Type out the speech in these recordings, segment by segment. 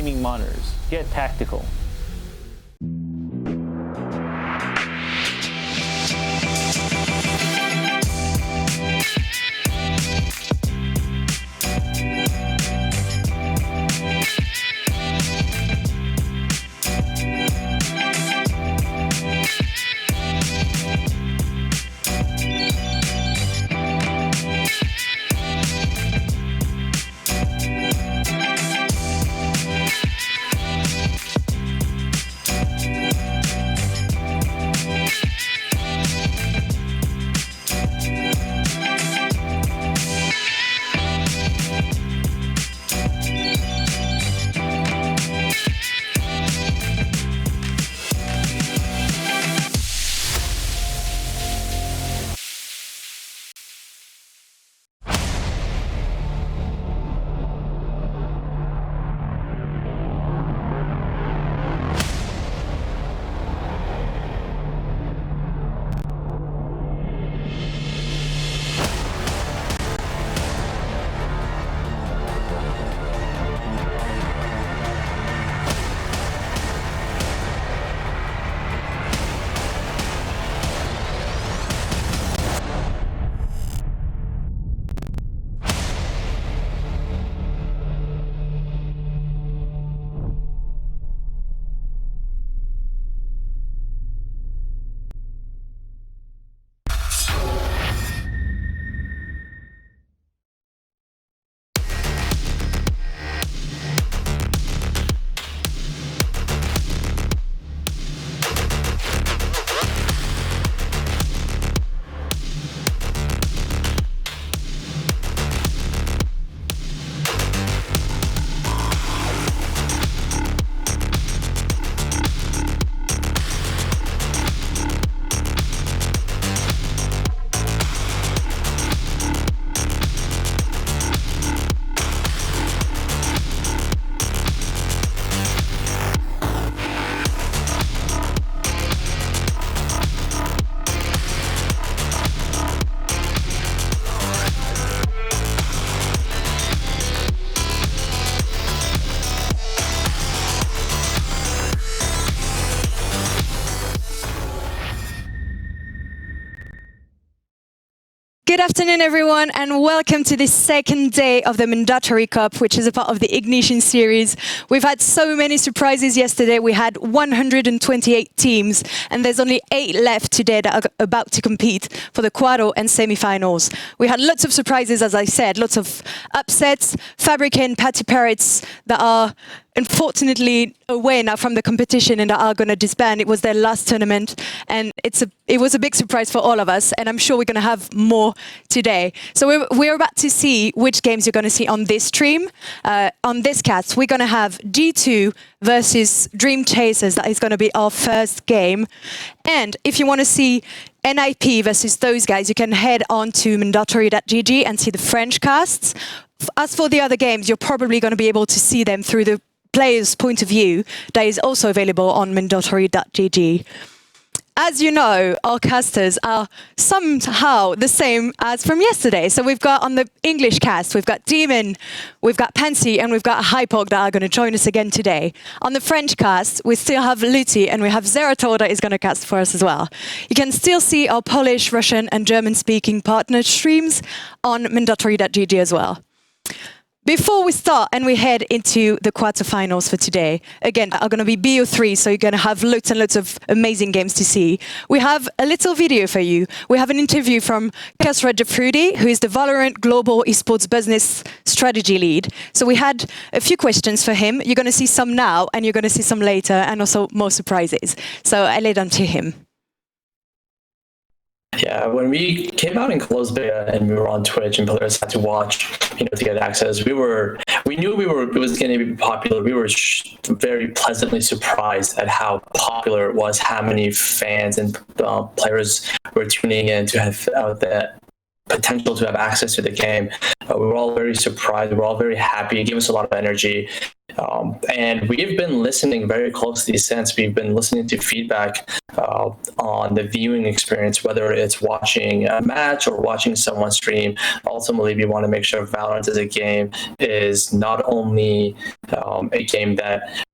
gaming monitors. Get tactical. Good afternoon, everyone, and welcome to this second day of the Mandatory Cup, which is a part of the Ignition series. We've had so many surprises yesterday. We had 128 teams, and there's only 8 left today that are about to compete for the quarter and semi-finals. We had lots of surprises, as I said, lots of upsets, Fabric and HYPERX that are unfortunately away now from the competition and are going to disband. It was their last tournament, and it was a big surprise for all of us, and I'm sure we're going to have more today. So we're about to see which games you're going to see on this stream. On this cast, we're going to have G2 versus Dreamchasers. That is going to be our first game. And if you want to see NIP versus those guys, you can head on to mandatory.gg and see the French casts. As for the other games, you're probably going to be able to see them through the player's point of view that is also available on mandatory.gg. As you know, our casters are somehow the same as from yesterday. So we've got on the English cast, we've got Demon, we've got Pansy, and we've got HYPERX that are going to join us again today. On the French cast, we still have Luti, and we have Zerator that is going to cast for us as well. You can still see our Polish, Russian, and German-speaking partner streams on mandatory.gg as well. Before we start and we head into the quarterfinals for today, again, are going to be BO3, so you're going to have lots and lots of amazing games to see. We have a little video for you. We have an interview from Kasra Jafrudi, who is the Valorant Global Esports Business Strategy Lead. So we had a few questions for him. You're going to see some now, and you're going to see some later, and also more surprises. So I lay down to him. Yeah, when we came out in closed beta and we were on Twitch and players had to watch, to get access, we knew it was going to be popular. We were very pleasantly surprised at how popular it was, how many fans and players were tuning in to have that potential to have access to the game. We were all very surprised. We were all very happy. It gave us a lot of energy. And we've been listening very closely since. We've been listening to feedback on the viewing experience, whether it's watching a match or watching someone stream. Ultimately, we want to make sure Valorant as a game is not only a game that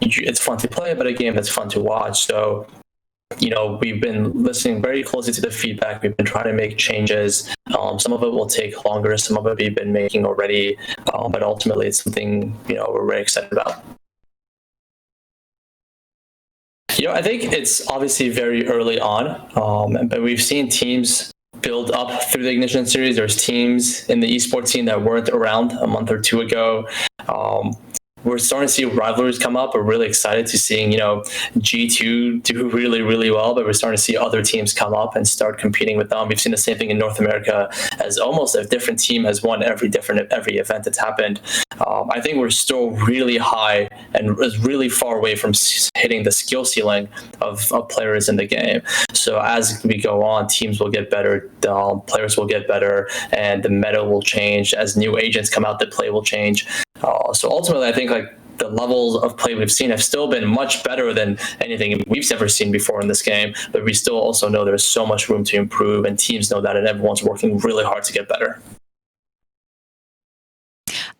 it's fun to play, but a game that's fun to watch. So, we've been listening very closely to the feedback. We've been trying to make changes. Some of it will take longer. Some of it we've been making already. But ultimately, it's something, we're very excited about. I think it's obviously very early on, but we've seen teams build up through the Ignition series. There's teams in the esports scene that weren't around a month or two ago. We're starting to see rivalries come up. We're really excited to seeing, G2 do really, really well, but we're starting to see other teams come up and start competing with them. We've seen the same thing in North America, as almost a different team has won every event that's happened. I think we're still really high and really far away from hitting the skill ceiling of players in the game. So as we go on, teams will get better, players will get better, and the meta will change. As new agents come out, the play will change. So ultimately, I think the levels of play we've seen have still been much better than anything we've ever seen before in this game. But we still also know there's so much room to improve, and teams know that, and everyone's working really hard to get better.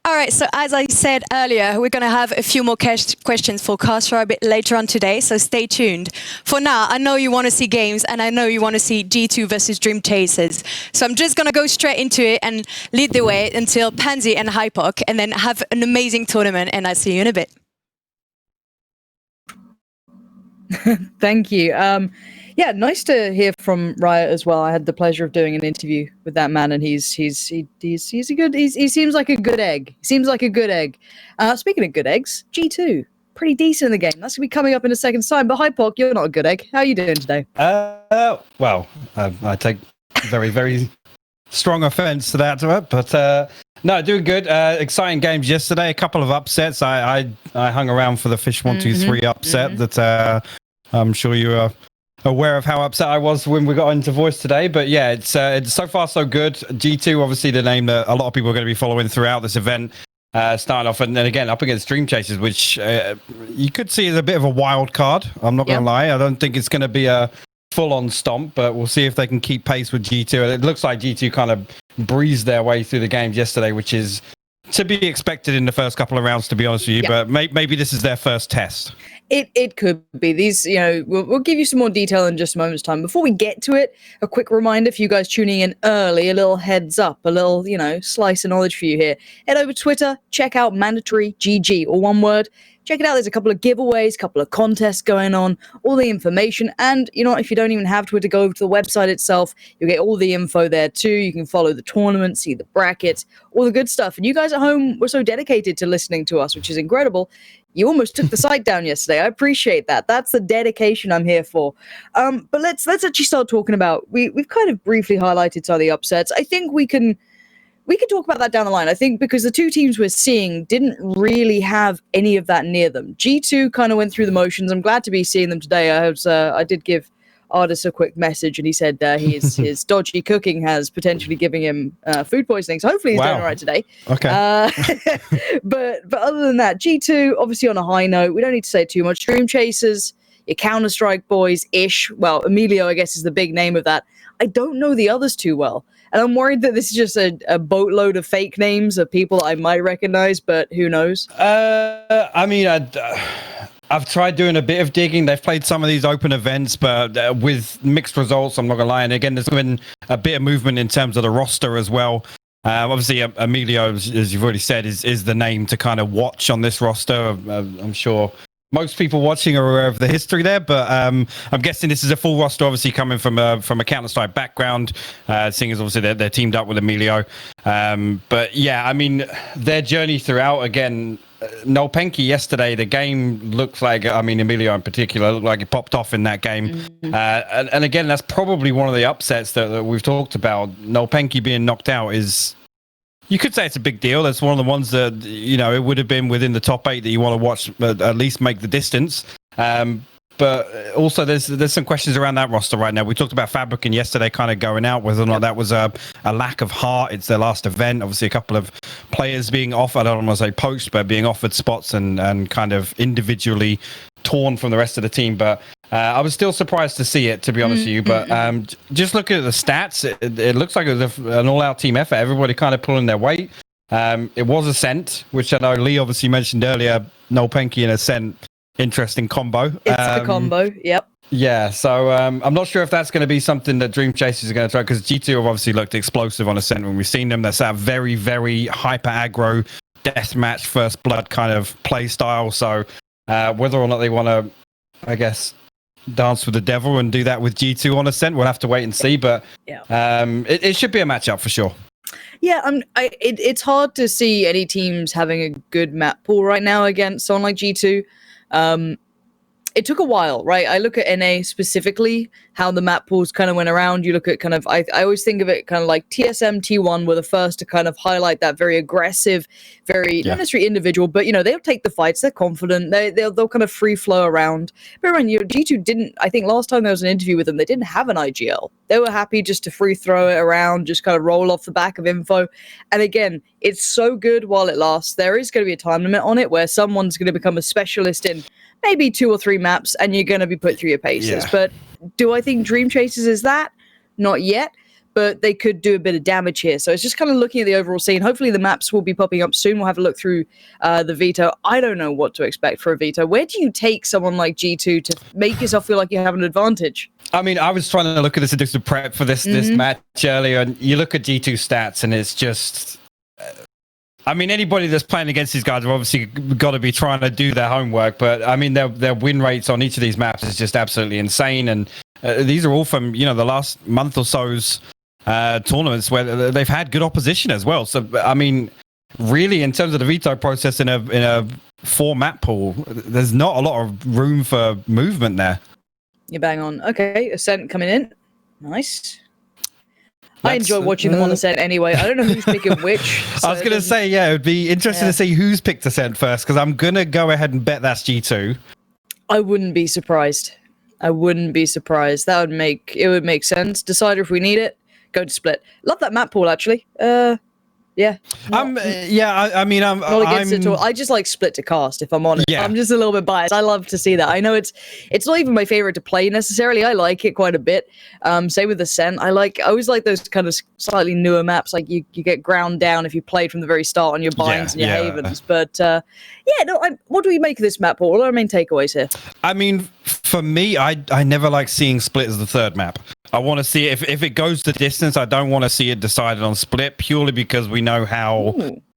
All right, so as I said earlier, we're going to have a few more questions for Casper a bit later on today, so stay tuned. For now, I know you want to see games, and I know you want to see G2 versus Dreamchasers. So I'm just going to go straight into it and lead the way until Pansy and HYPERX, and then have an amazing tournament, and I'll see you in a bit. Thank you. Yeah, nice to hear from Riot as well. I had the pleasure of doing an interview with that man, and he seems like a good egg. He seems like a good egg. Speaking of good eggs, G2 pretty decent in the game. That's gonna be coming up in a second's time. But HYPERX, you're not a good egg. How are you doing today? Well, I take very, very strong offence to that, but no, doing good. Exciting games yesterday. A couple of upsets. I hung around for the Fish 1-2-3 upset that I'm sure you are aware of how upset I was when we got into voice today. But yeah, it's so far so good. G2, obviously the name that a lot of people are going to be following throughout this event. Starting off and then again up against Dreamchasers, which you could see as a bit of a wild card. I'm not going to lie. I don't think it's going to be a full-on stomp, but we'll see if they can keep pace with G2. It looks like G2 kind of breezed their way through the games yesterday, which is to be expected in the first couple of rounds, to be honest with you. But maybe this is their first test. It could be. These, we'll give you some more detail in just a moment's time. Before we get to it, a quick reminder for you guys tuning in early, a little heads up, a little, slice of knowledge for you here. Head over to Twitter, check out Mandatory GG, or one word. Check it out. There's a couple of giveaways, a couple of contests going on, all the information. And, if you don't even have Twitter, go over to the website itself. You'll get all the info there too. You can follow the tournament, see the brackets, all the good stuff. And you guys at home were so dedicated to listening to us, which is incredible. You almost took the site down yesterday. I appreciate that. That's the dedication I'm here for. But let's actually start talking about, we've kind of briefly highlighted some of the upsets. I think we can talk about that down the line. I think because the two teams we're seeing didn't really have any of that near them. G2 kind of went through the motions. I'm glad to be seeing them today. I did give AORUS a quick message, and he said his dodgy cooking has potentially giving him food poisoning. So hopefully he's doing all right today. Okay. But other than that, G2 obviously on a high note. We don't need to say too much. Dreamchasers, your Counter-Strike boys-ish. Well, Emilio, I guess, is the big name of that. I don't know the others too well. And I'm worried that this is just a boatload of fake names of people I might recognize, but who knows? I've tried doing a bit of digging. They've played some of these open events, but with mixed results, I'm not going to lie. And again, there's been a bit of movement in terms of the roster as well. Obviously, Emilio, as you've already said, is the name to kind of watch on this roster. I'm sure most people watching are aware of the history there, but I'm guessing this is a full roster, obviously coming from a Counter-Strike background, seeing as obviously they're teamed up with Emilio. But yeah, I mean, their journey throughout, again, Nolpenki yesterday, the game looked like, Emilio in particular, looked like it popped off in that game. And again, that's probably one of the upsets that we've talked about. Nolpenki being knocked out is... You could say it's a big deal. That's one of the ones that, it would have been within the top 8 that you want to watch, at least make the distance. But but also there's some questions around that roster right now. We talked about Fabricant yesterday kind of going out, whether or not that was a lack of heart. It's their last event. Obviously, a couple of players being offered, I don't want to say poached, but being offered spots and kind of individually torn from the rest of the team. But I was still surprised to see it, to be honest with you. But just looking at the stats, it looks like it was an all-out team effort. Everybody kind of pulling their weight. It was Ascent, which I know Lee obviously mentioned earlier. Noel Penke and Ascent, interesting combo. It's the combo, yep. Yeah, so I'm not sure if that's going to be something that Dreamchasers are going to try, because G2 have obviously looked explosive on Ascent when we've seen them. That's that very, very hyper aggro, deathmatch, first blood kind of play style. So whether or not they want to, I guess, dance with the devil and do that with G2 on Ascent, we'll have to wait and see. But it should be a matchup for sure. Yeah, it's hard to see any teams having a good map pool right now against someone like G2. It took a while, right? I look at NA specifically, how the map pools kind of went around. You look at kind of, I always think of it kind of like TSM, T1 were the first to kind of highlight that very aggressive, very, not necessarily individual, but, you know, they'll take the fights. They're confident. They'll kind of free flow around. But remember, G2 didn't, I think last time there was an interview with them, they didn't have an IGL. They were happy just to free throw it around, just kind of roll off the back of info. And again, it's so good while it lasts. There is going to be a time limit on it where someone's going to become a specialist in maybe 2 or 3 maps and you're going to be put through your paces. But do I think Dreamchasers is that? Not yet, but they could do a bit of damage here. So it's just kind of looking at the overall scene. Hopefully the maps will be popping up soon. We'll have a look through the veto. I don't know what to expect for a veto. Where do you take someone like G2 to make yourself feel like you have an advantage? I mean, I was trying to look at this and do some prep for this match earlier, and you look at G2 stats and it's just... I mean, anybody that's playing against these guys have obviously got to be trying to do their homework, but I mean, their win rates on each of these maps is just absolutely insane. And these are all from, you know, the last month or so's tournaments where they've had good opposition as well. So, I mean, really, in terms of the veto process in a 4 map pool, there's not a lot of room for movement there. You're bang on. Okay, Ascent coming in. Nice. I enjoy watching them on Ascent anyway. I don't know who's picking which. So I was going to say, yeah, it would be interesting to see who's picked Ascent first, because I'm going to go ahead and bet that's G2. I wouldn't be surprised. That would make sense. Decide if we need it. Go to Split. Love that map pool, actually. Yeah. I mean, I'm not against it at all. I just like Split to cast, if I'm honest. Yeah. I'm just a little bit biased. I love to see that. I know it's not even my favorite to play necessarily. I like it quite a bit. Same with Ascent. I always like those kind of slightly newer maps. Like you get ground down if you played from the very start on your binds and your havens. But what do we make of this map pool? What are our main takeaways here? I mean, for me, I never like seeing Split as the third map. I want to see if it goes the distance. I don't want to see it decided on Split, purely because we know how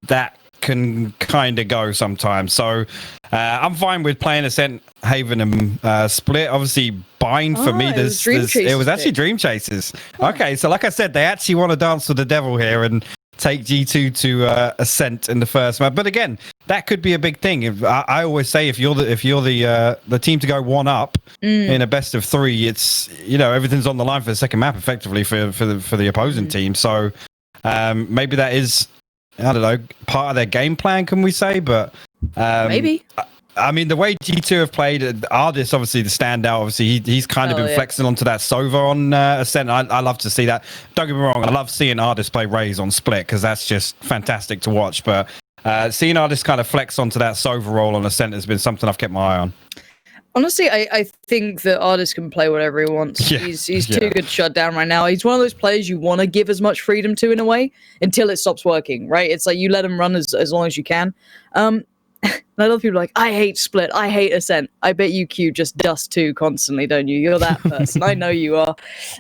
that can kind of go sometimes. So I'm fine with playing Ascent, Haven, and Split. Obviously, Bind for me. It was actually Dreamchasers. Okay, so like I said, they actually want to dance with the devil here and take G2 to Ascent in the first map. But again, that could be a big thing. I always say if you're the team to go 1-up in a best of 3, it's, you know, everything's on the line for the second map effectively for the opposing team. So maybe that is, I don't know, part of their game plan, can we say? But maybe. I mean, the way G2 have played, AORUS obviously the standout. Obviously, he's kind of been flexing onto that Sova on Ascent. I love to see that. Don't get me wrong, I love seeing AORUS play Raze on Split, because that's just fantastic to watch. But seeing AORUS kind of flex onto that Sova role on Ascent has been something I've kept my eye on. Honestly, I think that AORUS can play whatever he wants. Yeah, he's too good to shut down right now. He's one of those players you want to give as much freedom to in a way until it stops working, right? It's like you let him run as long as you can. And a lot of people are like, I hate Split, I hate Ascent. I bet you Q just dust too constantly, don't you? You're that person. I know you are.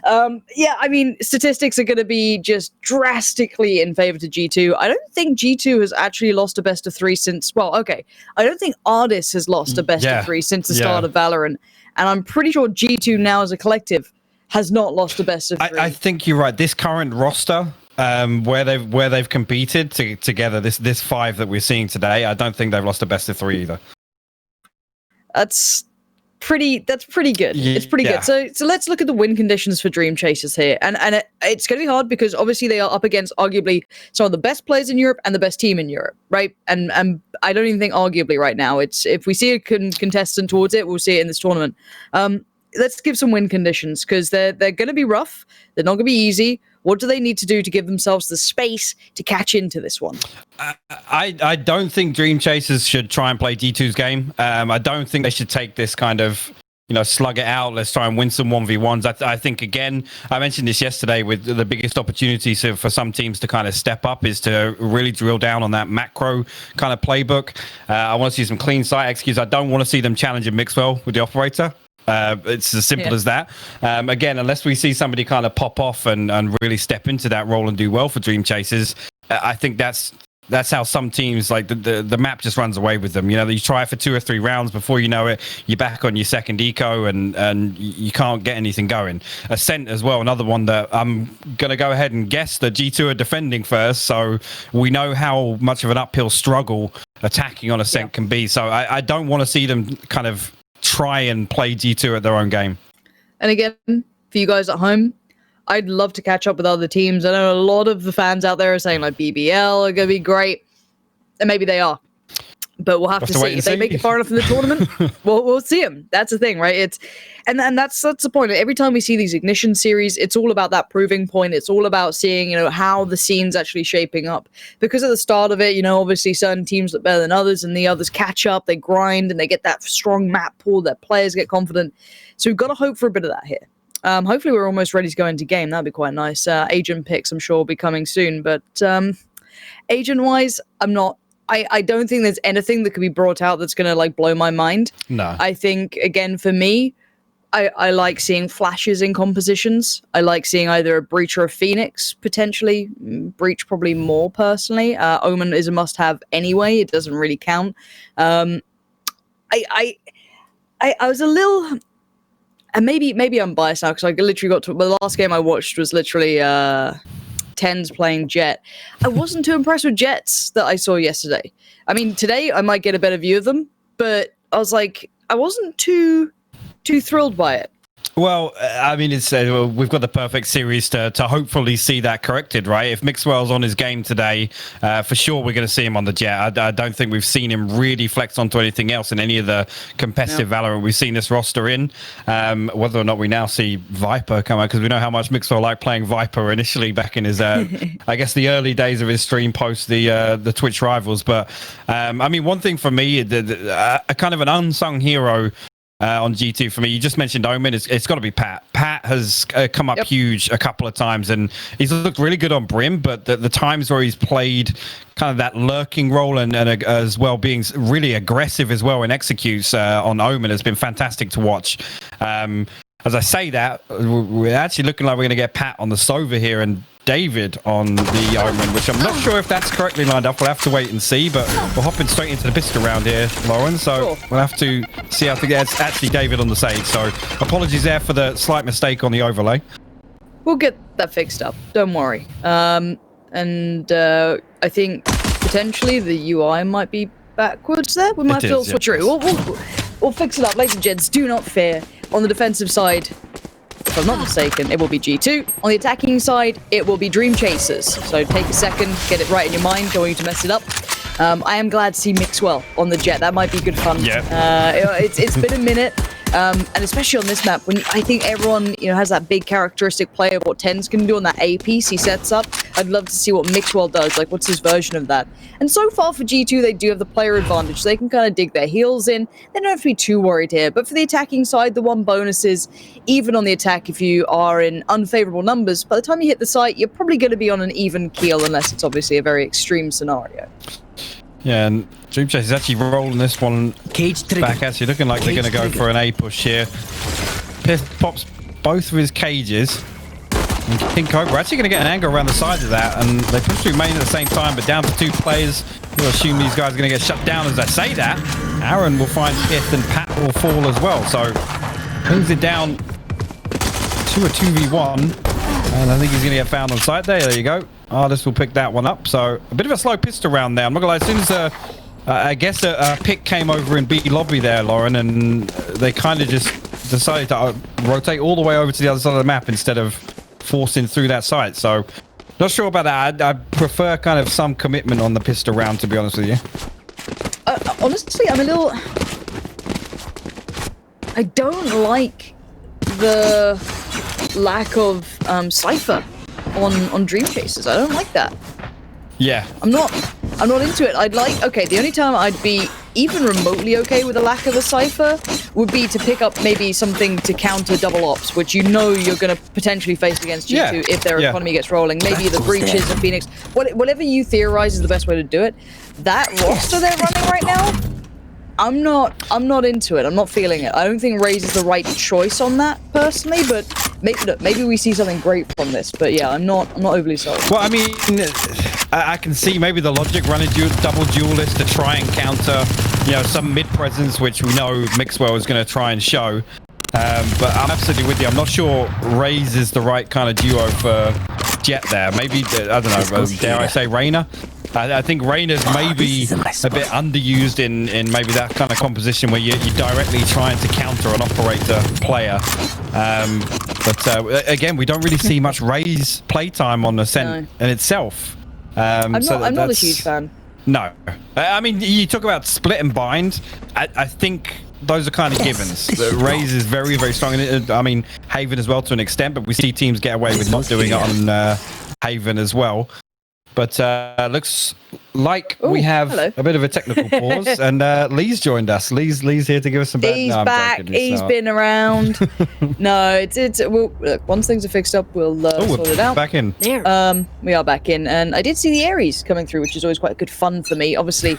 I mean, statistics are going to be just drastically in favor to G2. I don't think G2 has actually lost a best of 3 since, I don't think AORUS has lost a best of 3 since the start of Valorant. And I'm pretty sure G2 now as a collective has not lost a best of 3. I think you're right. This current roster, where they've competed together, this 5 that we're seeing today, I don't think they've lost a best of 3 either. That's pretty good. It's pretty Yeah. good. So let's look at the win conditions for Dreamchasers here. And it's going to be hard because obviously they are up against arguably some of the best players in Europe and the best team in Europe, right? And I don't even think arguably right now. It's if we see a contestant towards it, we'll see it in this tournament. Let's give some win conditions because they're going to be rough. They're not going to be easy. What do they need to do to give themselves the space to catch into this one? I don't think Dreamchasers should try and play G2's game. I don't think they should take this kind of, slug it out. Let's try and win some 1v1s. I think, again, I mentioned this yesterday with the biggest opportunity for some teams to kind of step up is to really drill down on that macro kind of playbook. I want to see some clean site executes. I don't want to see them challenging Mixwell with the operator. It's as simple as that. Again, unless we see somebody kind of pop off and really step into that role and do well for Dreamchasers, I think that's how some teams, like the map just runs away with them. You try it for 2 or 3 rounds, before you know it, you're back on your second eco and you can't get anything going. Ascent as well, another one that I'm going to go ahead and guess that G2 are defending first, so we know how much of an uphill struggle attacking on Ascent can be. So I don't want to see them kind of try and play G2 at their own game. And again, for you guys at home, I'd love to catch up with other teams. I know a lot of the fans out there are saying like BBL are going to be great, and maybe they are. But we'll have to see. If they make it far enough in the tournament, we'll see them. That's the thing, right? And that's the point. Every time we see these Ignition series, it's all about that proving point. It's all about seeing, how the scene's actually shaping up. Because at the start of it, obviously certain teams look better than others, and the others catch up, they grind, and they get that strong map pool. Their players get confident. So we've got to hope for a bit of that here. Hopefully we're almost ready to go into game. That'd be quite nice. Agent picks, I'm sure, will be coming soon. But agent-wise, I don't think there's anything that could be brought out that's going to like blow my mind. No. I think, again, for me, I like seeing flashes in compositions. I like seeing either a Breach or a Phoenix, potentially. Breach probably more, personally. Omen is a must-have anyway. It doesn't really count. I was a little... And maybe I'm biased now because I literally got to... The last game I watched was literally... Tens playing Jet. I wasn't too impressed with Jets that I saw yesterday. I mean, today I might get a better view of them, but I was like, I wasn't too thrilled by it. Well, I mean, it's we've got the perfect series to hopefully see that corrected, right? If Mixwell's on his game today, for sure we're going to see him on the Jet. I don't think we've seen him really flex onto anything else in any of the competitive Valorant we've seen this roster in. Whether or not we now see Viper come out, because we know how much Mixwell liked playing Viper initially back in his, I guess, the early days of his stream post the Twitch rivals. But I mean, one thing for me, a kind of an unsung hero on G2 for me, you just mentioned Omen. It's got to be Pat. Pat has come up huge a couple of times, and he's looked really good on Brim, but the times where he's played kind of that lurking role and as well being really aggressive as well and executes on Omen has been fantastic to watch. As I say that, we're actually looking like we're going to get Pat on the Sova here and David on the Omen, which I'm not sure if that's correctly lined up. We'll have to wait and see, but we're hopping straight into the pistol round here, Lauren, so we'll have to see how to get... It's actually David on the Sage, so apologies there for the slight mistake on the overlay. We'll get that fixed up, don't worry. I think potentially the UI might be backwards there. We might have to switch through. We'll fix it up, ladies and gents, do not fear. On the defensive side, if I'm not mistaken, it will be G2. On the attacking side, it will be Dreamchasers. So take a second, get it right in your mind, don't want you to mess it up. I am glad to see Mixwell on the Jet. That might be good fun. Yeah. It's been a minute. And especially on this map, when I think everyone has that big characteristic play of what Tens can do on that A piece he sets up. I'd love to see what Mixwell does, like what's his version of that. And so far for G2, they do have the player advantage. So they can kind of dig their heels in. They don't have to be too worried here. But for the attacking side, the one bonus is, even on the attack, if you are in unfavorable numbers, by the time you hit the site, you're probably going to be on an even keel, unless it's obviously a very extreme scenario. Yeah, and Dreamchasers is actually rolling this one back, actually looking like they're going to go for an A push here. Piff pops both of his cages. And King Cobra actually going to get an angle around the side of that, and they push through main at the same time, but down to 2 players. You'll assume these guys are going to get shut down as I say that. Aaron will find Pith and Pat will fall as well, so brings it down to a 2v1, and I think he's going to get found on site there. There you go. AORUS will pick that one up. So a bit of a slow pistol round there. I'm not gonna lie, as soon as I guess a pick came over in B lobby there, Lauren, and they kind of just decided to rotate all the way over to the other side of the map instead of forcing through that site. So, not sure about that. I prefer kind of some commitment on the pistol round, to be honest with you. Honestly, I'm a little... I don't like the lack of Cypher on Dreamchasers. I don't like that. Yeah. I'm not into it. The only time I'd be even remotely okay with a lack of a Cypher would be to pick up maybe something to counter double ops, which you know you're going to potentially face against G2 if their economy gets rolling. Maybe the breaches of Phoenix. Whatever you theorize is the best way to do it. That roster they're running right now, I'm not into it. I'm not feeling it. I don't think Raze is the right choice on that personally, but maybe we see something great from this. But yeah, I'm not overly sold. Well, I mean, I can see maybe the logic running double duelist to try and counter, some mid presence, which we know Mixwell is going to try and show. But I'm absolutely with you. I'm not sure Raze is the right kind of duo for Jet there. Maybe, I don't know, dare I say Reyna? I think Reyna's maybe a bit underused in maybe that kind of composition where you're directly trying to counter an operator player. But again, we don't really see much Raze playtime on Ascent in itself. I'm not a huge fan. No. I mean, you talk about split and bind. I think those are kind of givens. Raze is very, very strong. I mean, Haven as well to an extent, but we see teams get away with not doing it on Haven as well. But looks like we have a bit of a technical pause, and Lee's joined us. Lee's here to give us some. He's back. He's been around. No, it's. Look, once things are fixed up, we'll sort it out. Back in. We are back in, and I did see the Ares coming through, which is always quite good fun for me. Obviously,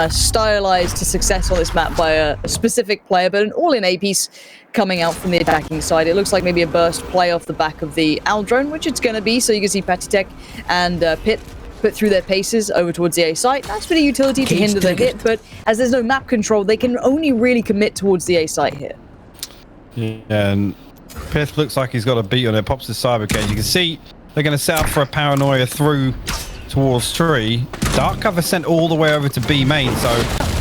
stylized to success on this map by a specific player, but an all-in A piece coming out from the attacking side. It looks like maybe a burst play off the back of the Owl drone, which it's going to be. So you can see Patitech and Pit put through their paces over towards the A site. That's a bit of utility to hinder the hit, but as there's no map control, they can only really commit towards the A site here. Yeah, and Pith looks like he's got a beat on it. Pops the cyber cage. You can see they're going to set up for a paranoia through towards tree. Dark cover sent all the way over to B main, so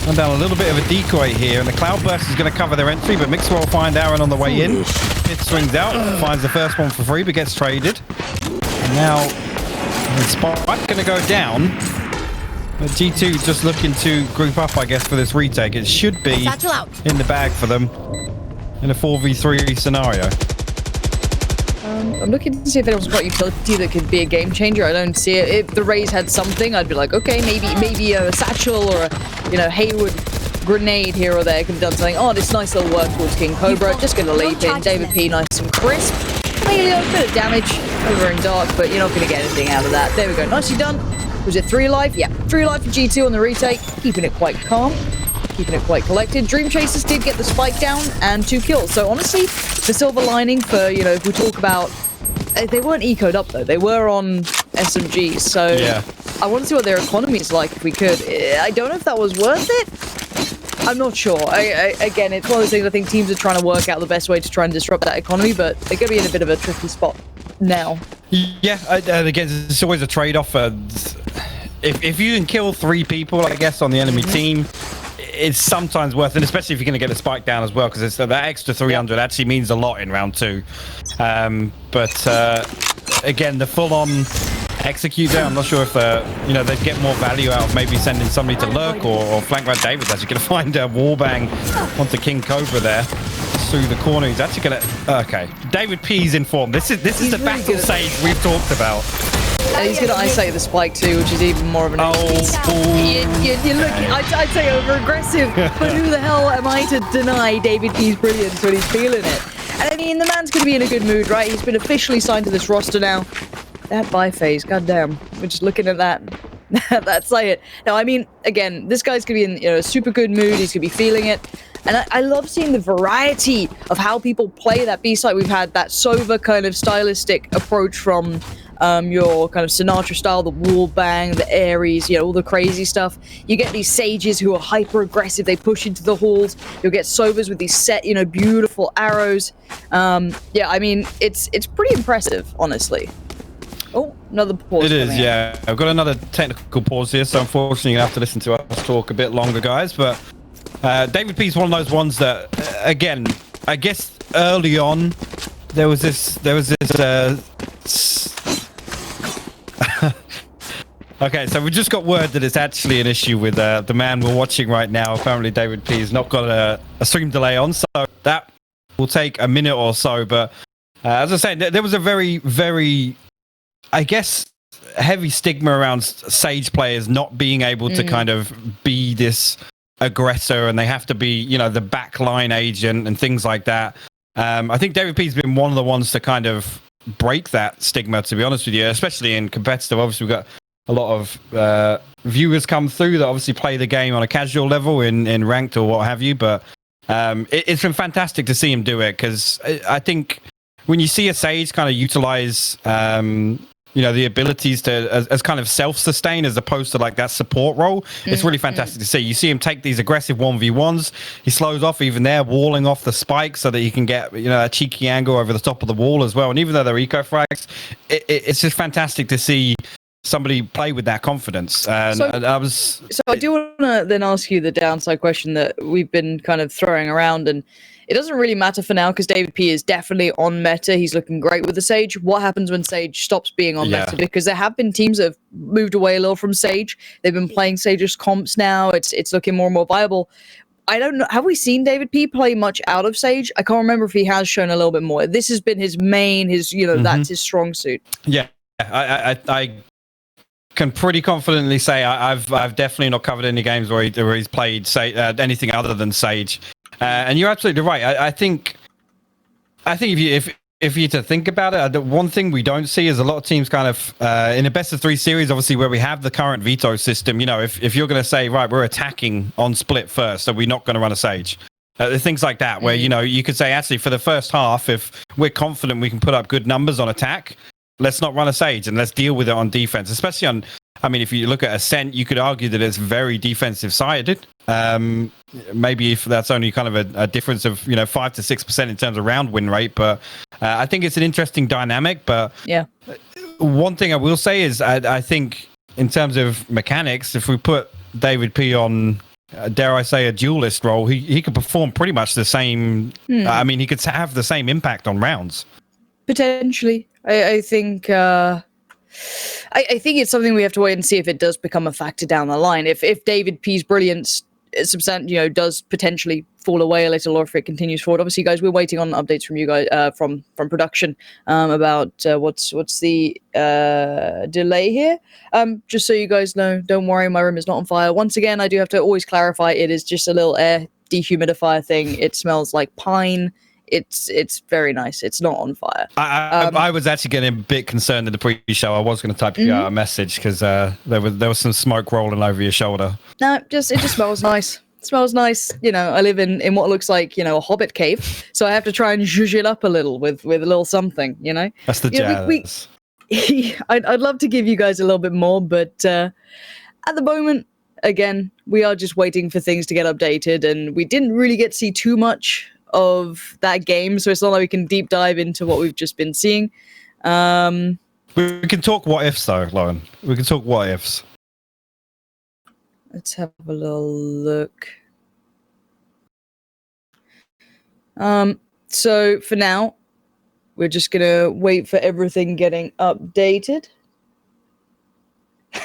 I'm down a little bit of a decoy here, and the Cloudburst is going to cover their entry, but Mixwell will find Aaron on the way in. Pith swings out, finds the first one for free, but gets traded. And now the Spike going to go down. But G2 just looking to group up, I guess, for this retake. It should be in the bag for them in a 4v3 scenario. I'm looking to see if anyone's got utility that could be a game changer. I don't see it. If the Raze had something, I'd be like, okay, maybe a satchel or a Hayward grenade here or there could have done something. Oh, this nice little work towards King Cobra. Just going to leap in. David P, nice and crisp. Maybe a bit of damage over in Dark, but you're not going to get anything out of that. There we go. Nicely done. Was it 3 life? Yeah, 3 life for G2 on the retake. Keeping it quite calm. Keeping it quite collected. Dreamchasers did get the spike down and 2 kills. So honestly, the silver lining for, if we talk about... They weren't ecoed up though. They were on SMGs. So yeah. I want to see what their economy is like if we could. I don't know if that was worth it. I'm not sure. Again, it's one of those things I think teams are trying to work out the best way to try and disrupt that economy, but they're going to be in a bit of a tricky spot now. Yeah, and again, it's always a trade-off. If you can kill 3 people, I guess, on the enemy team, it's sometimes worth it, especially if you're going to get the spike down as well, because that extra 300 actually means a lot in round 2. But again, the full-on execute there, I'm not sure if they'd get more value out of maybe sending somebody to lurk or flank right. David's actually going to find a wallbang onto King Cobra there through the corner. He's actually going to... Okay, David P's informed. This is the really battle sage we've talked about. And he's going to isolate the spike too, which is even more of an... You're looking, I'd say over-aggressive, but who the hell am I to deny David P's brilliance when he's feeling it? And I mean, the man's going to be in a good mood, right? He's been officially signed to this roster now. That buy phase, goddamn. We're just looking at that. That's like it. No, I mean, again, this guy's going to be in a super good mood. He's going to be feeling it. And I love seeing the variety of how people play that B-side. We've had that Sova kind of stylistic approach from your kind of Sinatra style, the wall bang, the Ares, all the crazy stuff. You get these sages who are hyper aggressive. They push into the halls. You'll get Sovas with these set, beautiful arrows. Yeah, I mean, it's pretty impressive, honestly. Oh, Another pause. It is, coming up. yeah. I've got another technical pause here, so unfortunately you have to listen to us talk a bit longer, guys. But David P is one of those ones that, again, I guess early on there was this. Okay, so we just got word that it's actually an issue with the man we're watching right now. Apparently, David P has not got a stream delay on, so that will take a minute or so. But as I said, there was a very, very, I guess, heavy stigma around Sage players not being able to kind of be this aggressor, and they have to be, you know, the backline agent and things like that. I think David P's been one of the ones to kind of break that stigma, to be honest with you, especially in competitive. Obviously, we've got a lot of viewers come through that obviously play the game on a casual level in ranked or what have you. But it's been fantastic to see him do it, because I think when you see a Sage kind of utilize, you know, the abilities to as kind of self-sustain as opposed to like that support role, it's really fantastic to see. You see him take these aggressive 1v1s. He slows off even there, walling off the spike so that he can get, you know, a cheeky angle over the top of the wall as well. And even though they're eco frags, it's just fantastic to see somebody play with that confidence. And So I do want to then ask you the downside question that we've been kind of throwing around, and it doesn't really matter for now because David P is definitely on meta. He's looking great with the Sage. What happens when Sage stops being on meta? Because there have been teams that have moved away a little from Sage. They've been playing Sage's comps now. It's looking more and more viable. I don't know. Have we seen David P play much out of Sage? I can't remember if he has shown a little bit more. This has been his main, that's his strong suit. Yeah, I can pretty confidently say I've definitely not covered any games where he's played anything other than Sage. And you're absolutely right. I think if you to think about it, the one thing we don't see is a lot of teams kind of in a best of 3 series, obviously where we have the current veto system. You know, if you're going to say, right, we're attacking on split first, so we're not going to run a Sage. Things like that, where, you know, you could say actually for the first half, if we're confident we can put up good numbers on attack, let's not run a Sage and let's deal with it on defense, especially on. I mean, if you look at Ascent, you could argue that it's very defensive sided. Maybe if that's only kind of a difference of, you know, 5 to 6% in terms of round win rate. But I think it's an interesting dynamic. But yeah, one thing I will say is I think in terms of mechanics, if we put David P on, dare I say, a duelist role, he could perform pretty much the same. I mean, he could have the same impact on rounds. Potentially. I think I think it's something we have to wait and see if it does become a factor down the line. If David P's brilliance does potentially fall away a little, or if it continues forward. Obviously, guys, we're waiting on updates from you guys from production about what's the delay here. Just so you guys know, don't worry, my room is not on fire. Once again, I do have to always clarify, it is just a little air dehumidifier thing. It smells like pine. It's very nice. It's not on fire. I was actually getting a bit concerned in the pre-show. I was going to type you out a message because there was some smoke rolling over your shoulder. No, it just smells nice. It smells nice. You know, I live in what looks like, you know, a hobbit cave, so I have to try and zhuzh it up a little with a little something. You know, that's the jazz. I'd love to give you guys a little bit more, but at the moment, again, we are just waiting for things to get updated, and we didn't really get to see too much of that game, so it's not like we can deep dive into what we've just been seeing. We can talk what ifs though, Lauren. We can talk what ifs. Let's have a little look. So for now, we're just gonna wait for everything getting updated.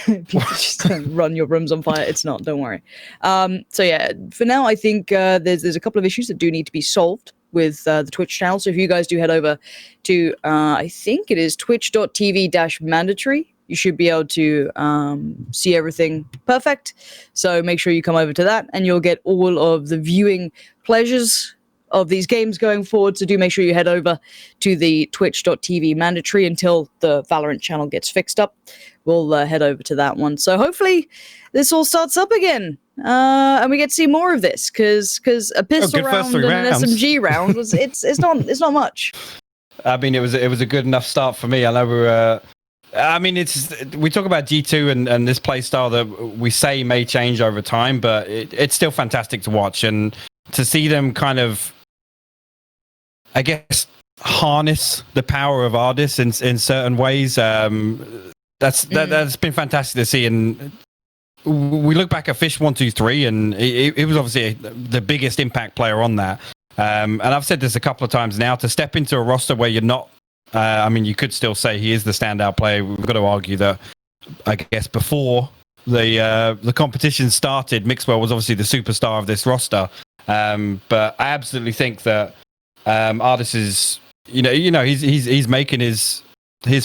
People just run your rooms on fire. It's not, don't worry. So yeah, for now, I think there's a couple of issues that do need to be solved with the Twitch channel. So if you guys do head over to, I think it is twitch.tv/mandatory, you should be able to see everything perfect. So make sure you come over to that and you'll get all of the viewing pleasures of these games going forward. So do make sure you head over to the twitch.tv mandatory until the Valorant channel gets fixed up. We'll head over to that one. So hopefully this all starts up again. And we get to see more of this, because a pistol round and an SMG round it's not much. I mean, it was a good enough start for me. I know we talk about G2 and this play style that we say may change over time, but it's still fantastic to watch, and to see them kind of, I guess, harness the power of AORUS in certain ways. that's been fantastic to see. And we look back at Fish 123, and it was obviously the biggest impact player on that. And I've said this a couple of times now, to step into a roster where you're not, I mean, you could still say he is the standout player. We've got to argue that, I guess, before the competition started, Mixwell was obviously the superstar of this roster. But I absolutely think that AORUS is, he's making his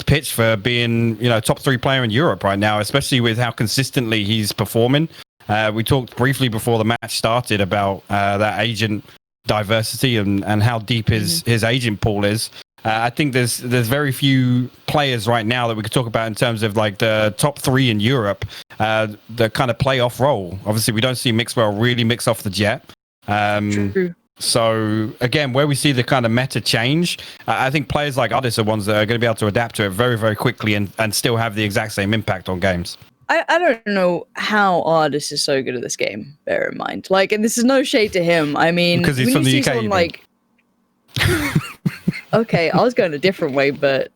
pitch for being, top 3 player in Europe right now, especially with how consistently he's performing. We talked briefly before the match started about that agent diversity and how deep his agent pool is. I think there's very few players right now that we could talk about in terms of like the top 3 in Europe that kind of play off role. Obviously, we don't see Mixwell really mix off the jet. True. So again, where we see the kind of meta change, I think players like AORUS are ones that are going to be able to adapt to it very, very quickly and still have the exact same impact on games. I don't know how AORUS is so good at this game, bear in mind. Like, and this is no shade to him. I mean, because he's from the UK, like, okay, I was going a different way, but,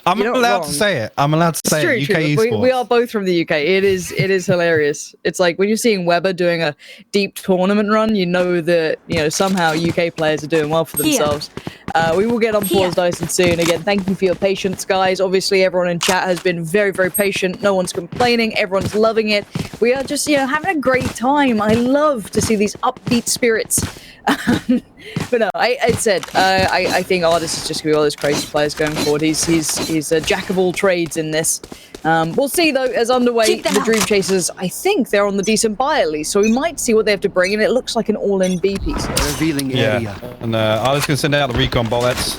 I'm allowed to say it. I'm allowed to say it. UK Esports. We are both from the UK. It is hilarious. It's like when you're seeing Weber doing a deep tournament run, you know that somehow UK players are doing well for themselves. We will get on pause Dyson soon. Again, thank you for your patience, guys. Obviously, everyone in chat has been very, very patient. No one's complaining. Everyone's loving it. We are just having a great time. I love to see these upbeat spirits. But no, I think AORUS is just going to be all those crazy players going forward. He's a jack of all trades in this. We'll see, though, as underway, the Dreamchasers, I think they're on the decent buy at least, so we might see what they have to bring, and it looks like an all-in B piece. Revealing area. And AORUS going to send out the recon ball. That's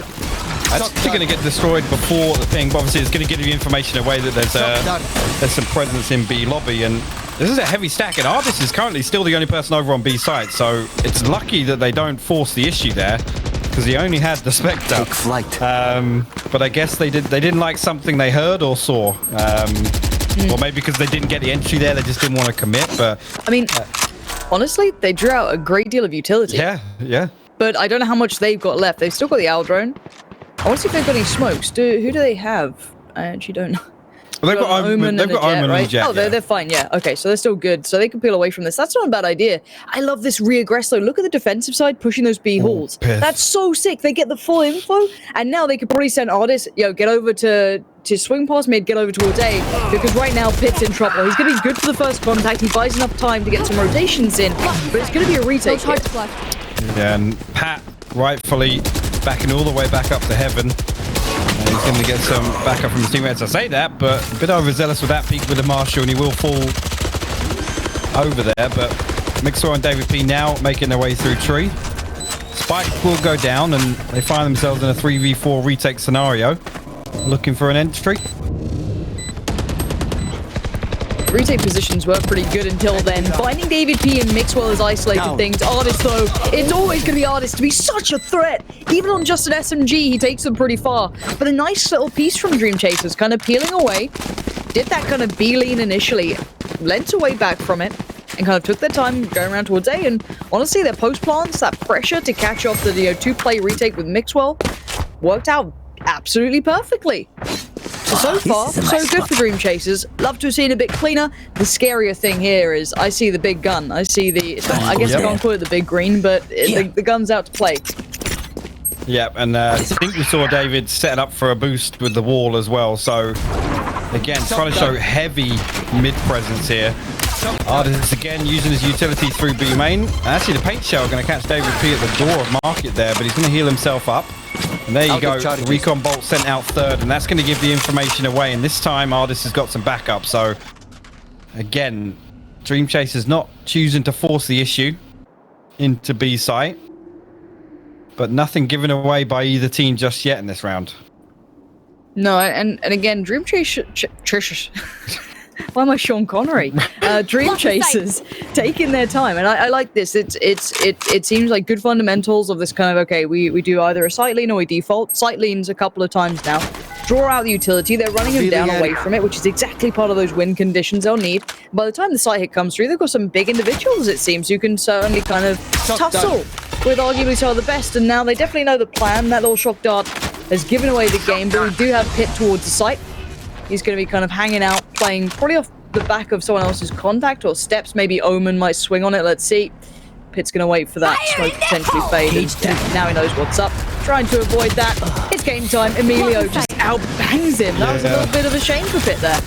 actually going to get destroyed before the thing, but obviously it's going to give you information away that there's some presence in B lobby, and this is a heavy stack, and AORUS is currently still the only person over on B site, so it's lucky that they don't force the issue there, because he only had the Spectre. Take flight. But I guess they didn't like something they heard or saw, or maybe because they didn't get the entry there, they just didn't want to commit. But I mean, honestly, they drew out a great deal of utility. Yeah. But I don't know how much they've got left. They've still got the owl drone. I want to see if they've got any smokes. Who do they have? I actually don't know. Well, they've got Omen and a jet. Oh, they're fine, yeah. Okay, so they're still good. So they can peel away from this. That's not a bad idea. I love this reaggress, though. Look at the defensive side pushing those B halls. That's so sick. They get the full info, and now they could probably send AORUS, get over to swing past mid, get over towards A, because right now Pitt's in trouble. He's going to be good for the first contact. He buys enough time to get some rotations in, but it's going to be a retake. Yeah, and Pat rightfully backing all the way back up to heaven. And he's going to get some backup from his teammates. I say that, but a bit overzealous with that peak with the Marshall, and he will fall over there. But Mixwell and David P now making their way through tree. Spike will go down, and they find themselves in a 3v4 retake scenario, looking for an entry. Retake positions were pretty good until then. Finding David P and Mixwell has isolated things. AORUS, though, it's always going to be AORUS to be such a threat. Even on just an SMG, he takes them pretty far. But a nice little piece from Dreamchasers, kind of peeling away. Did that kind of B-lean initially, lent away back from it, and kind of took their time going around towards A. And honestly, their post plants, that pressure to catch off the two-play retake with Mixwell, worked out absolutely perfectly. So far, so good for Dreamchasers. Love to have seen a bit cleaner. The scarier thing here is I see the big gun. I see the... I guess I can't call it the big green, but the gun's out to play. Yeah, and I think we saw David set up for a boost with the wall as well. So, again, trying to show heavy mid-presence here. AORUS again using his utility through B main. And actually, the paint shell going to catch David P at the door of market there, but he's going to heal himself up. And there you go, the recon bolt sent out third, and that's going to give the information away. And this time, AORUS has got some backup. So, again, Dreamchasers not choosing to force the issue into B site, but nothing given away by either team just yet in this round. No, and again, Dreamchasers... Why am I Sean Connery? Dreamchasers taking their time, and I like this. It seems like good fundamentals of this kind of, okay, we do either a site lean or we default. Site leans a couple of times now. Draw out the utility. They're running them down away from it, which is exactly part of those win conditions they'll need. By the time the site hit comes through, they've got some big individuals, it seems, who can certainly kind of tussle with arguably some of the best, and now they definitely know the plan. That little shock dart has given away the game, but we do have Pitt towards the site. He's going to be kind of hanging out, playing probably off the back of someone else's contact or steps. Maybe Omen might swing on it. Let's see. Pit's going to wait for that smoke to potentially fade. And now he knows what's up. Trying to avoid that. It's game time. Emilio just outbangs him. That was a little bit of a shame for Pit there.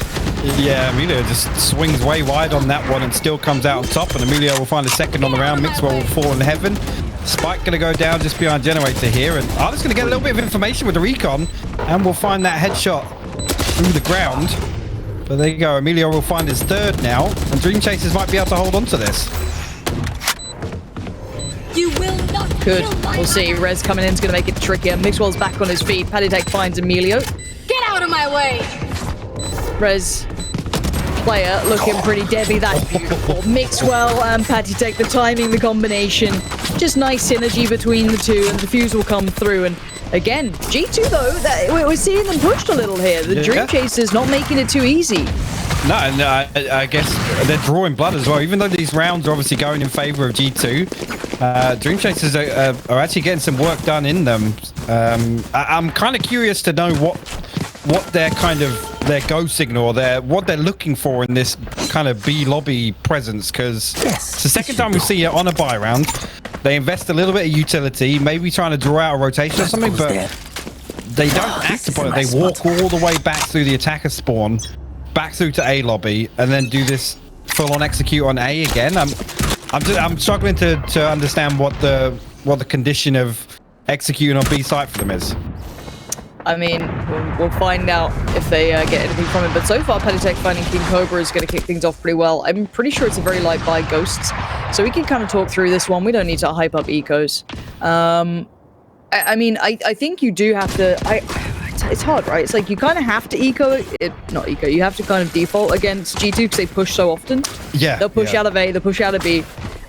Yeah, Emilio just swings way wide on that one and still comes out on top. And Emilio will find a second on the round. Mixwell will fall in heaven. Spike going to go down just behind Generator here. And Artist going to get a little bit of information with the recon. And we'll find that headshot through the ground. But there you go. Emilio will find his third now. And Dreamchasers might be able to hold on to this. You will not. Good. We'll see. Rez coming in is going to make it trickier. Mixwell's back on his feet. Patitech finds Emilio. Get out of my way. Rez player looking pretty deadly. That's beautiful. Mixwell and Patitech, the timing, the combination. Just nice synergy between the two, and the fuse will come through. And again, G2 though, we're seeing them pushed a little here. The Dreamchasers not making it too easy. No, and I guess they're drawing blood as well. Even though these rounds are obviously going in favor of G2, Dreamchasers are actually getting some work done in them. I'm kind of curious to know what their kind of their go signal, or what they're looking for in this kind of B lobby presence, because it's the second time we see it on a buy round. They invest a little bit of utility, maybe trying to draw out a rotation or something, but they don't act upon it. They walk all the way back through the attacker spawn, back through to A lobby, and then do this full-on execute on A again. I'm struggling to understand what the condition of executing on B site for them is. I mean, we'll find out if they get anything from it. But so far, Patitech finding King Cobra is going to kick things off pretty well. I'm pretty sure it's a very light buy Ghosts, so we can kind of talk through this one. We don't need to hype up ecos. I mean, I think you do have to. It's hard, right? It's like you kind of have to not eco. You have to kind of default against G2 because they push so often. Yeah. They'll push out of A, they'll push out of B.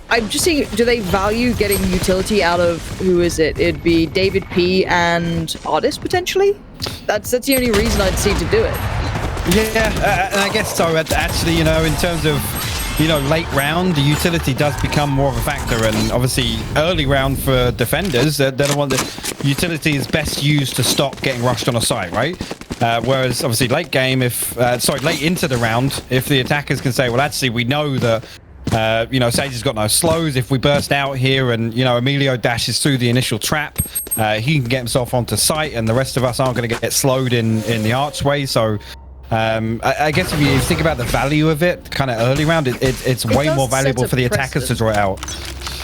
I'm just seeing, do they value getting utility out of, who is it? It'd be David P and Artist, potentially? That's the only reason I'd see to do it. Yeah, and I guess so. Actually, you know, in terms of, you know, late round, the utility does become more of a factor. And obviously, early round for defenders, they're the one that utility is best used to stop getting rushed on a site, right? Whereas, obviously, late game, late into the round, if the attackers can say, well, actually, we know that you know, Sage has got no slows. If we burst out here and, you know, Emilio dashes through the initial trap, he can get himself onto site, and the rest of us aren't going to get slowed in the archway. So I guess if you think about the value of it, kind of early round, it's way more valuable for the attackers to draw it out.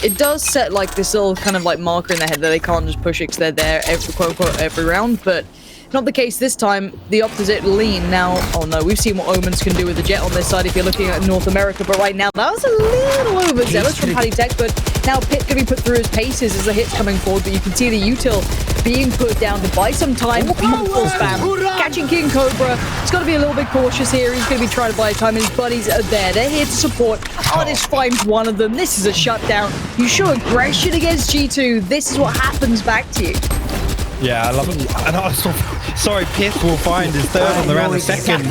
It does set like this little kind of like marker in their head that they can't just push it because they're there every, quote unquote, every round, but not the case this time. The opposite lean now. Oh no, we've seen what Omens can do with the jet on this side if you're looking at North America, but right now that was a little overzealous from Patitech, but now Pit can be put through his paces as the hit's coming forward, but you can see the util being put down to buy some time. Full spam. Catching King Cobra. He's got to be a little bit cautious here. He's going to be trying to buy time, and his buddies are there. They're here to support. Artist finds one of them. This is a shutdown. You show aggression against G2. This is what happens back to you. Yeah, I love it. And also, sorry, Pith will find his third on the round, the second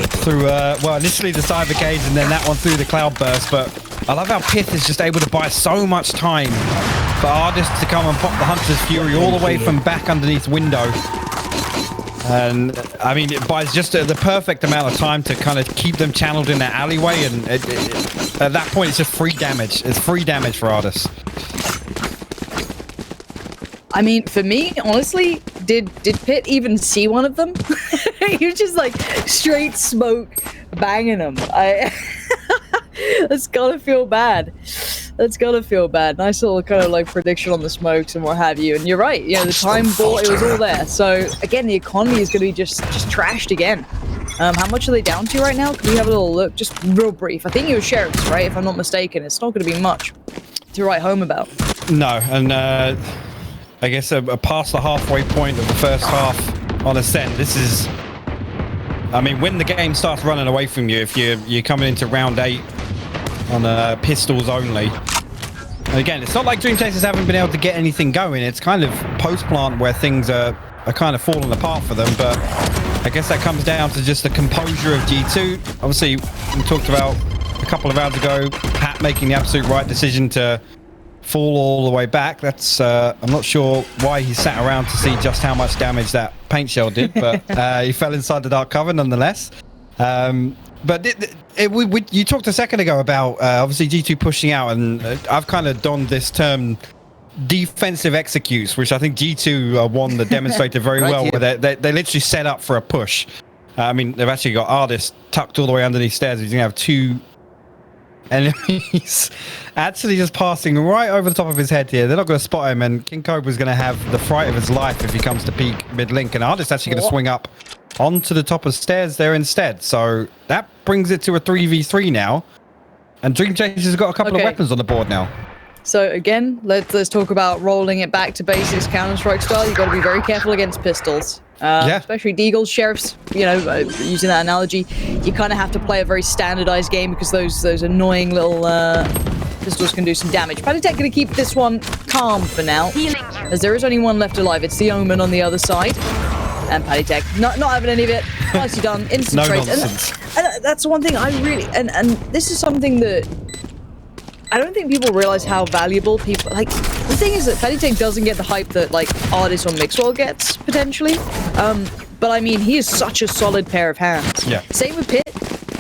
through, well, initially the Cyber Cage and then that one through the Cloud Burst. But I love how Pith is just able to buy so much time for Artist to come and pop the Hunter's Fury all the way from back underneath window. And, I mean, it buys just the perfect amount of time to kind of keep them channeled in that alleyway. And at that point, it's just free damage. It's free damage for Artist. I mean, for me, honestly, did Pit even see one of them? He was just like straight smoke banging them. That's gotta feel bad. That's gotta feel bad. Nice little kind of like prediction on the smokes and what have you. And you're right, you know, the time ball, it was all there. So again, the economy is gonna be just trashed again. How much are they down to right now? Can we have a little look? Just real brief. I think it was Sheriff's, right? If I'm not mistaken. It's not gonna be much to write home about. No, and I guess past the halfway point of the first half on Ascent, this is, I mean, when the game starts running away from you, if you're coming into round 8 on pistols only. And again, it's not like Dreamchasers haven't been able to get anything going. It's kind of post-plant where things are kind of falling apart for them. But I guess that comes down to just the composure of G2. Obviously, we talked about a couple of rounds ago, Pat making the absolute right decision to fall all the way back. That's I'm not sure why he sat around to see just how much damage that paint shell did, but he fell inside the dark cover nonetheless. But you talked a second ago about obviously G2 pushing out, and I've kind of donned this term defensive executes, which I think G2 won the demonstrated very well, where they literally set up for a push. I mean, they've actually got AORUS tucked all the way underneath stairs. He's going to have 2 enemies actually just passing right over the top of his head here. They're not going to spot him, and King Cobra's going to have the fright of his life if he comes to peek mid-link, and AORUS actually going to swing up onto the top of stairs there instead. So that brings it to a 3v3 now, and Dreamchasers has got a couple of weapons on the board now. So again, let's talk about rolling it back to basics, Counter-Strike style. You've got to be very careful against pistols. Especially Deagles, Sheriffs, you know, using that analogy, you kind of have to play a very standardized game because those annoying little pistols can do some damage. PattyTech going to keep this one calm for now, as there is only one left alive. It's the Omen on the other side. And PattyTech not having any of it. Nicely done. Instant trades. And that's one thing I really... And this is something that I don't think people realize how valuable people... Like, the thing is that PattyTech doesn't get the hype that, like, AORUS or Mixwell gets, potentially. But, I mean, he is such a solid pair of hands. Yeah. Same with Pitt.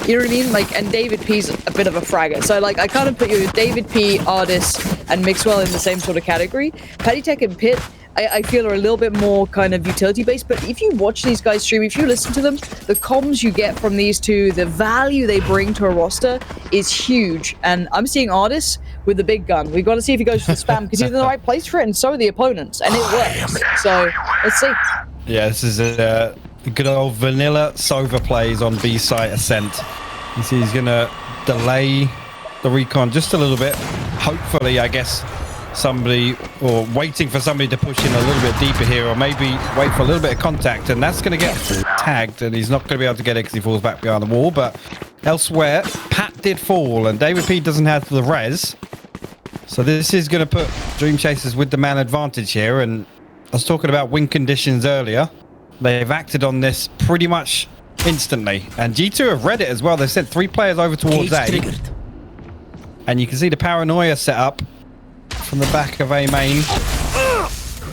You know what I mean? Like, and David P's a bit of a fragger. So, like, I kind of put you David P, AORUS, and Mixwell in the same sort of category. PattyTech and Pitt, I feel, are a little bit more kind of utility-based, but if you watch these guys stream, if you listen to them, the comms you get from these two, the value they bring to a roster is huge. And I'm seeing AORUS with the big gun. We've got to see if he goes for the spam, because he's in the right place for it, and so are the opponents, and it works. So, let's see. Yeah, this is a good old vanilla Sova plays on B site Ascent. You see he's going to delay the recon just a little bit. Hopefully, I guess, somebody, or waiting for somebody to push in a little bit deeper here, or maybe wait for a little bit of contact, and that's going to get tagged, and he's not going to be able to get it because he falls back behind the wall. But elsewhere, Pat did fall, and David P doesn't have the res, so this is going to put Dreamchasers with the man advantage here. And I was talking about win conditions earlier. They've acted on this pretty much instantly, and G2 have read it as well. They've sent 3 players over towards A, and you can see the paranoia set up from the back of A main.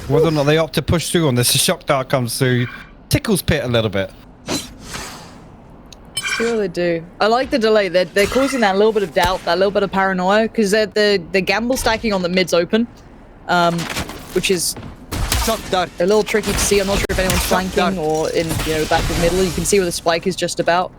Whether or not they opt to push through on this, the shock dart comes through, tickles Pitt a little bit. Sure they do. I like the delay. They're causing that little bit of doubt, that little bit of paranoia, because they're gamble stacking on the mids open, which is a little tricky to see. I'm not sure if anyone's flanking or in the back of the middle. You can see where the spike is just about.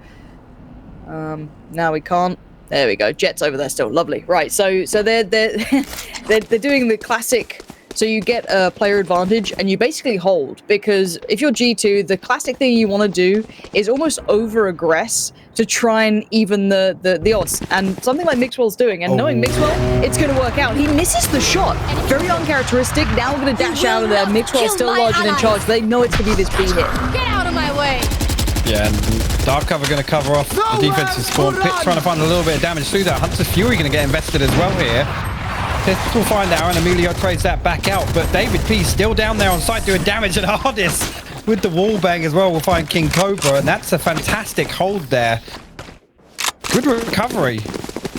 Now we can't. There we go. Jet's over there still. Lovely. Right. So they're doing the classic. So you get a player advantage and you basically hold, because if you're G2, the classic thing you want to do is almost over-aggress to try and even the odds. And something like Mixwell's doing, and knowing Mixwell, it's going to work out. He misses the shot. Very uncharacteristic. Now we're going to dash out of there. Mixwell's still large and in charge. They know it's going to be this B hit. Get out of my way! Yeah, and Dark Cover going to cover off the defensive spawn. Pitt trying to find a little bit of damage through that. Hunter's Fury going to get invested as well here. We'll find out, and Emilio trades that back out, but David P still down there on site doing damage, and AORUS with the wall bang as well. We'll find King Cobra, and that's a fantastic hold there. Good recovery,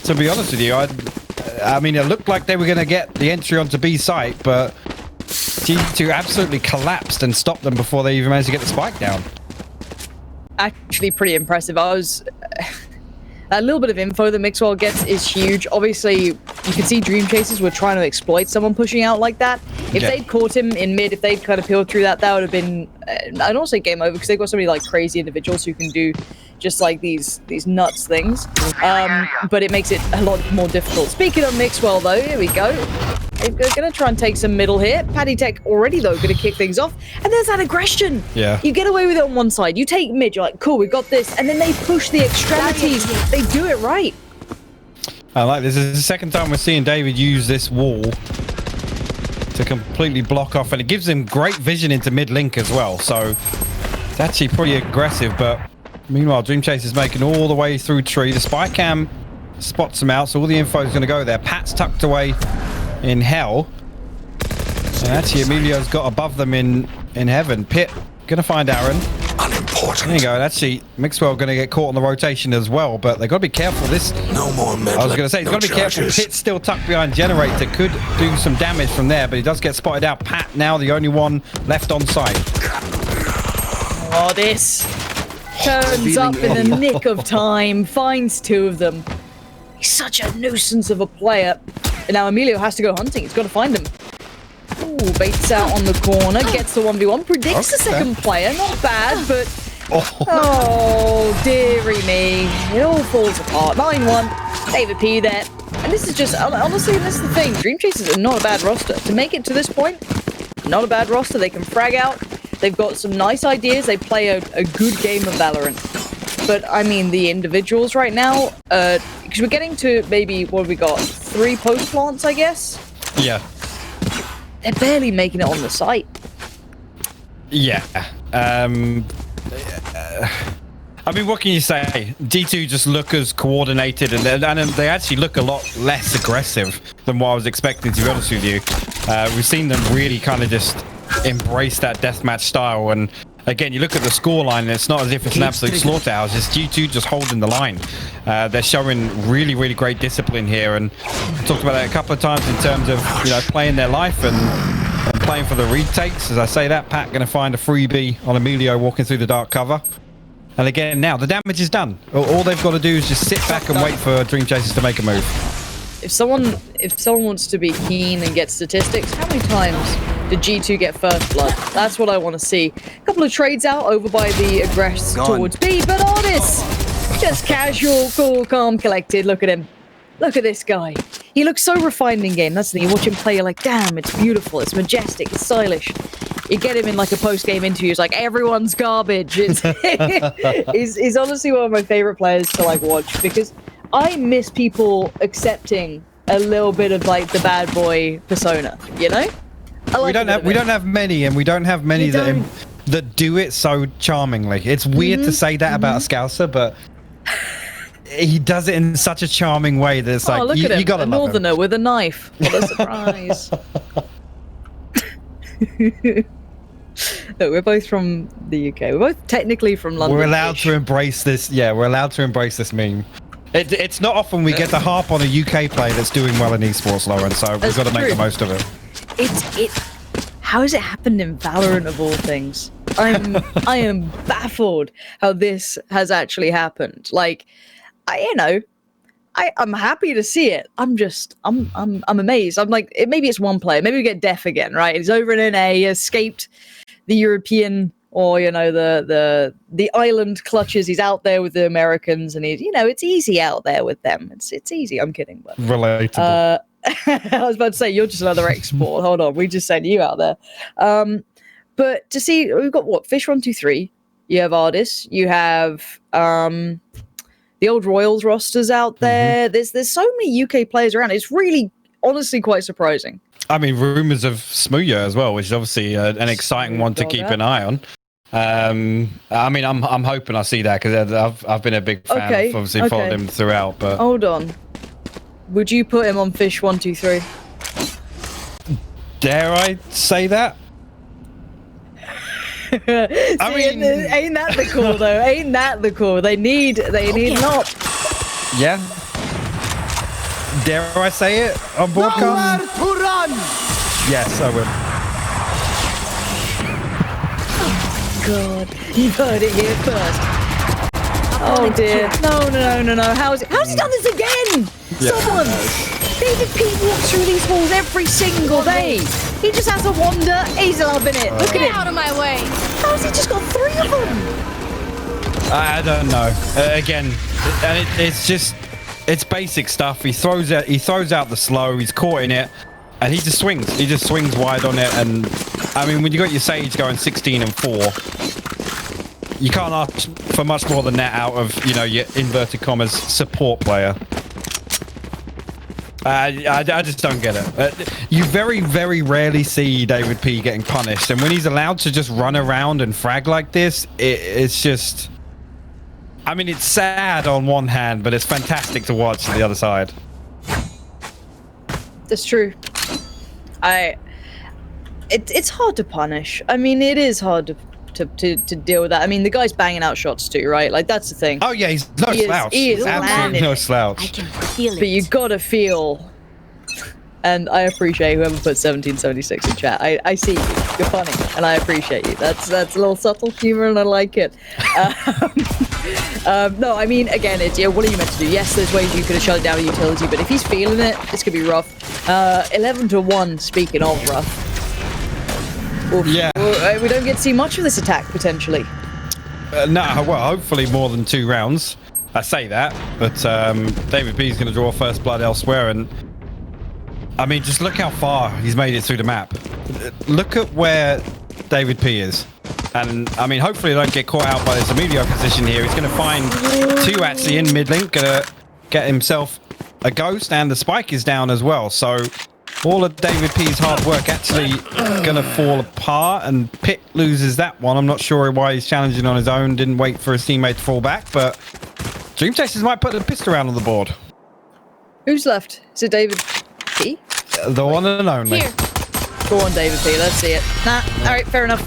to be honest with you. I mean, it looked like they were going to get the entry onto B site, but G2 absolutely collapsed and stopped them before they even managed to get the spike down. Actually pretty impressive. A little bit of info that Mixwell gets is huge. Obviously, you can see Dreamchasers were trying to exploit someone pushing out like that. If they'd caught him in mid, if they'd kind of peeled through that, that would have been, I don't say game over, because they've got so many like crazy individuals who can do just like these nuts things. But it makes it a lot more difficult. Speaking of Mixwell though, here we go. They're going to try and take some middle here. PattyTech already, though, going to kick things off. And there's that aggression. Yeah. You get away with it on one side. You take mid, you're like, cool, we got this. And then they push the extremities. They do it right. I like this. This is the second time we're seeing David use this wall to completely block off. And it gives him great vision into mid-link as well. So it's actually pretty aggressive. But meanwhile, Dreamchasers making all the way through tree. The spy cam spots him out. So all the info is going to go there. Pat's tucked away in hell, and actually Emilio's got above them in heaven. Pitt gonna find Aaron. There you go. Actually, Mixwell going to get caught on the rotation as well, but they've got to be careful. This. No more meddling. I was going to say, he's got to be careful. Pit's still tucked behind Generator. Could do some damage from there, but he does get spotted out. Pat now the only one left on site. Oh, this turns up in the nick of time, finds 2 of them. He's such a nuisance of a player. And now Emilio has to go hunting. He's got to find him. Ooh, baits out on the corner, gets the 1v1, predicts the second player. Not bad, but... Oh, dearie me. It all falls apart. 9-1. David P there. And this is just... Honestly, this is the thing. Dreamchasers are not a bad roster. To make it to this point, not a bad roster. They can frag out. They've got some nice ideas. They play a good game of Valorant. But, I mean, the individuals right now... because we're getting to maybe... What have we got? 3 post plants, I guess? Yeah. They're barely making it on the site. Yeah. I mean, what can you say? D2 just look as coordinated, and they actually look a lot less aggressive than what I was expecting, to be honest with you. We've seen them really kind of just embrace that deathmatch style, and again, you look at the scoreline, and it's not as if it's an absolute slaughterhouse. It's G2 just holding the line. They're showing really, really great discipline here, and I talked about that a couple of times in terms of, you know, playing their life and playing for the retakes. As I say that, Pat going to find a freebie on Emilio walking through the dark cover. And again, now the damage is done. All they've got to do is just sit back and wait for Dreamchasers to make a move. If someone wants to be keen and get statistics, how many times did G2 get first blood? That's what I want to see. A couple of trades out over by the aggress towards B, but AORUS, just casual, cool, calm, collected. Look at him. Look at this guy. He looks so refined in game. That's the thing. You watch him play, you're like, damn, it's beautiful, it's majestic, it's stylish. You get him in like a post-game interview, it's like, everyone's garbage. It's he's honestly one of my favorite players to like watch, because I miss people accepting a little bit of like the bad boy persona, you know? We don't have many, and we don't have many that do it so charmingly. It's weird to say that about a Scouser, but he does it in such a charming way that it's like, look at him, you gotta a love northerner him. with a knife. What a surprise. No, we're both from the UK. We're both technically from London. We're allowed to embrace this. Yeah, we're allowed to embrace this meme. It's not often we get to harp on a UK player that's doing well in esports, Lauren, so we've got to make the most of it. How has it happened in Valorant of all things? I am baffled how this has actually happened. Like, I'm happy to see it. I'm amazed. I'm like, maybe it's one player. Maybe we get Def again, right? He's over in NA, he escaped the European, or the island clutches. He's out there with the Americans, and it's easy out there with them. It's easy. I'm kidding, but relatable. I was about to say, you're just another export. Hold on, we just sent you out there. But to see, we've got what? Fish123. You have AORUS. You have the old Royals rosters out there. There's so many UK players around. It's really, honestly, quite surprising. I mean, rumors of Smooya as well, which is obviously an exciting one to keep an eye on. I mean, I'm hoping I see that, because I've been a big fan. I've obviously followed him throughout. But hold on, would you put him on Fish123? Dare I say that? I mean, ain't that the call though? Ain't that the call? They need help. Yeah. Dare I say it on broadcast? Nowhere to run! Yes, I will. God, you've heard it here first. Oh dear. No. How's he done this again? Yeah. Someone! David P walks through these halls every single day. He just has a wander. He's loving it. Look at Get him. out of my way. How's he just got 3 of them? I don't know. Again, and it's basic stuff. He throws out the slow. He's caught in it, and he just swings. He just swings wide on it. And I mean, when you got your Sage going 16 and 4, you can't ask for much more than that out of your inverted commas support player. I just don't get it. You very, very rarely see David P getting punished, and when he's allowed to just run around and frag like this, it's just... I mean, it's sad on one hand, but it's fantastic to watch on the other side. That's true. It's hard to punish. I mean, it is hard to to deal with that. I mean, the guy's banging out shots too, right? Like, that's the thing. Oh yeah, he's no slouch. He is He's absolutely landing no it. slouch. can feel But you gotta feel, and I appreciate whoever put 1776 in chat. I see you. You're funny, and I appreciate you. That's a little subtle humor, and I like it. No, I mean, again, it's what are you meant to do? Yes, there's ways you could have shut it down with utility, but if he's feeling it, it's gonna be rough. 11-1. Speaking of rough. Oof. Yeah. Well, we don't get to see much of this attack potentially. No, well, hopefully more than 2 rounds. I say that, but David P is going to draw first blood elsewhere, and I mean, just look how far he's made it through the map. Look at where David P is, and I mean, hopefully they don't get caught out by this Emilio position here. He's going to find 2 actually in mid link, going to get himself a ghost, and the spike is down as well. So all of David P's hard work actually going to fall apart, and Pitt loses that one. I'm not sure why he's challenging on his own, didn't wait for his teammate to fall back, but Dreamchasers might put the pistol round on the board. Who's left? Is it David P? The one and only. Here. Go on, David P. Let's see it. Nah. All right, fair enough.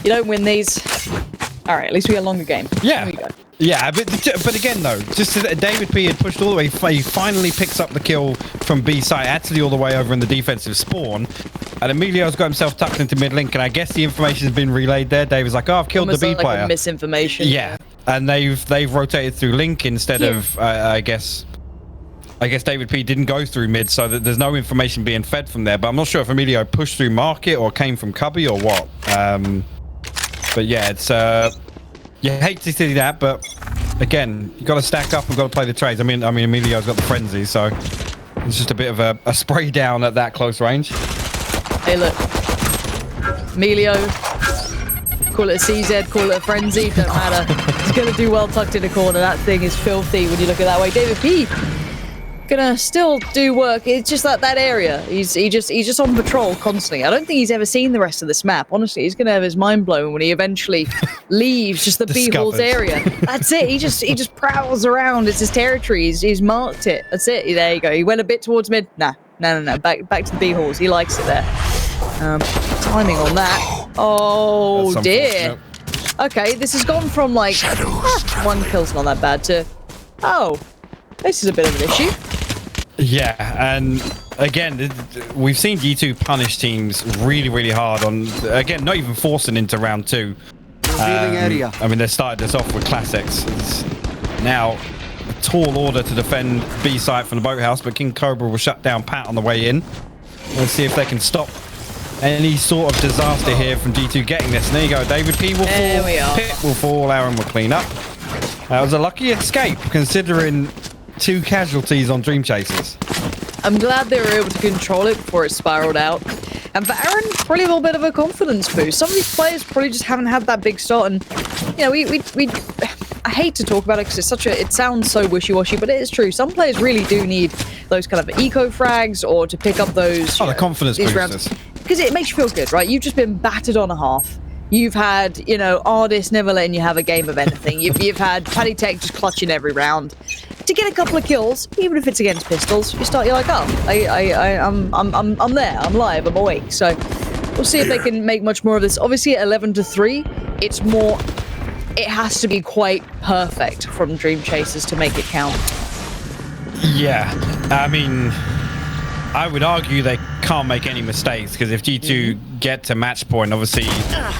You don't win these. All right, at least we get a longer game. Yeah. There we go. Yeah, but again though, just David P had pushed all the way. He finally picks up the kill from B side, actually all the way over in the defensive spawn. And Emilio's got himself tucked into mid link, and I guess the information has been relayed there. David's like, "Oh, I've killed Almost the B like player." a misinformation. Yeah, and they've rotated through link instead of I guess David P didn't go through mid, so that there's no information being fed from there. But I'm not sure if Emilio pushed through market or came from cubby or what. But yeah, it's you hate to see that, but again, you got to stack up and got to play the trades. I mean, Emilio's got the frenzy, so it's just a bit of a spray down at that close range. Hey, look, Emilio. Call it a CZ, call it a frenzy, don't matter. He's gonna do well tucked in a corner. That thing is filthy when you look at it that way. David P gonna still do work. It's just that area. He's just on patrol constantly. I don't think he's ever seen the rest of this map. Honestly, he's gonna have his mind blown when he eventually leaves just the B-holes area. That's it. He just prowls around. It's his territory. He's marked it. That's it. There you go. He went a bit towards mid. No. Back to the B-holes. He likes it there. Timing on that. Oh dear. Okay, this has gone from like 1 kill's not that bad to this is a bit of an issue. Yeah, and again, we've seen G2 punish teams really hard on, again, not even forcing into round 2. I mean, they started this off with classics. It's now a tall order to defend B site from the boathouse, but King Cobra will shut down Pat on the way in. Let's see if they can stop any sort of disaster here from G2 getting this. And there you go, David P will fall, Pitt will fall, Aaron will clean up. That was a lucky escape, considering 2 casualties on Dreamchasers. I'm glad they were able to control it before it spiraled out. And for Aaron, probably a little bit of a confidence boost. Some of these players probably just haven't had that big start, and you know, I hate to talk about it because it sounds so wishy-washy, but it is true. Some players really do need those kind of eco frags or to pick up those. The confidence boosters. Because it makes you feel good, right? You've just been battered on a half. You've had, Artist never letting you have a game of anything. You've had Paddy Tech just clutching every round. To get a couple of kills, even if it's against pistols, you're like, I'm there, I'm live, I'm awake. So we'll see if they can make much more of this. Obviously at 11-3, it has to be quite perfect from Dreamchasers to make it count. Yeah, I mean, I would argue they can't make any mistakes, because if G2 get to match point, obviously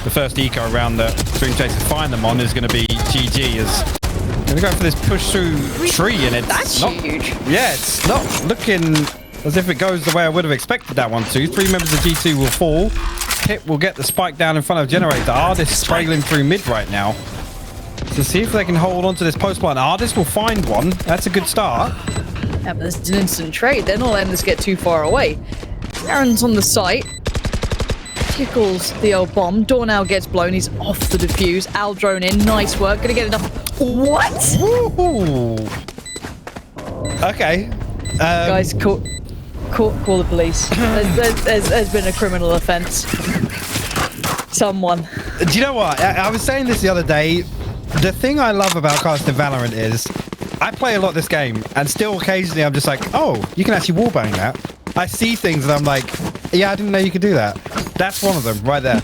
the first eco round that Dreamchasers find them on is going to be GG. As they're going for this push through tree, and it's not huge. Yeah, it's not looking as if it goes the way I would have expected that one to. 3 members of G2 will fall. Pit will get the spike down in front of Generator. Artist trailing through mid right now. To see if they can hold on to this post line. Artist will find one. That's a good start. Yeah, but this is an instant trade. They're not letting this get too far away. Aaron's on the site. Tickles the old bomb. Door now gets blown. He's off the defuse. Al drone in. Nice work. Gonna get enough. What? Ooh. Okay. Guys, call the police. There's been a criminal offense. Someone. Do you know what? I was saying this the other day. The thing I love about casting Valorant is I play a lot this game, and still occasionally I'm just like, oh, you can actually wallbang that. I see things and I'm like, yeah, I didn't know you could do that. That's one of them right there.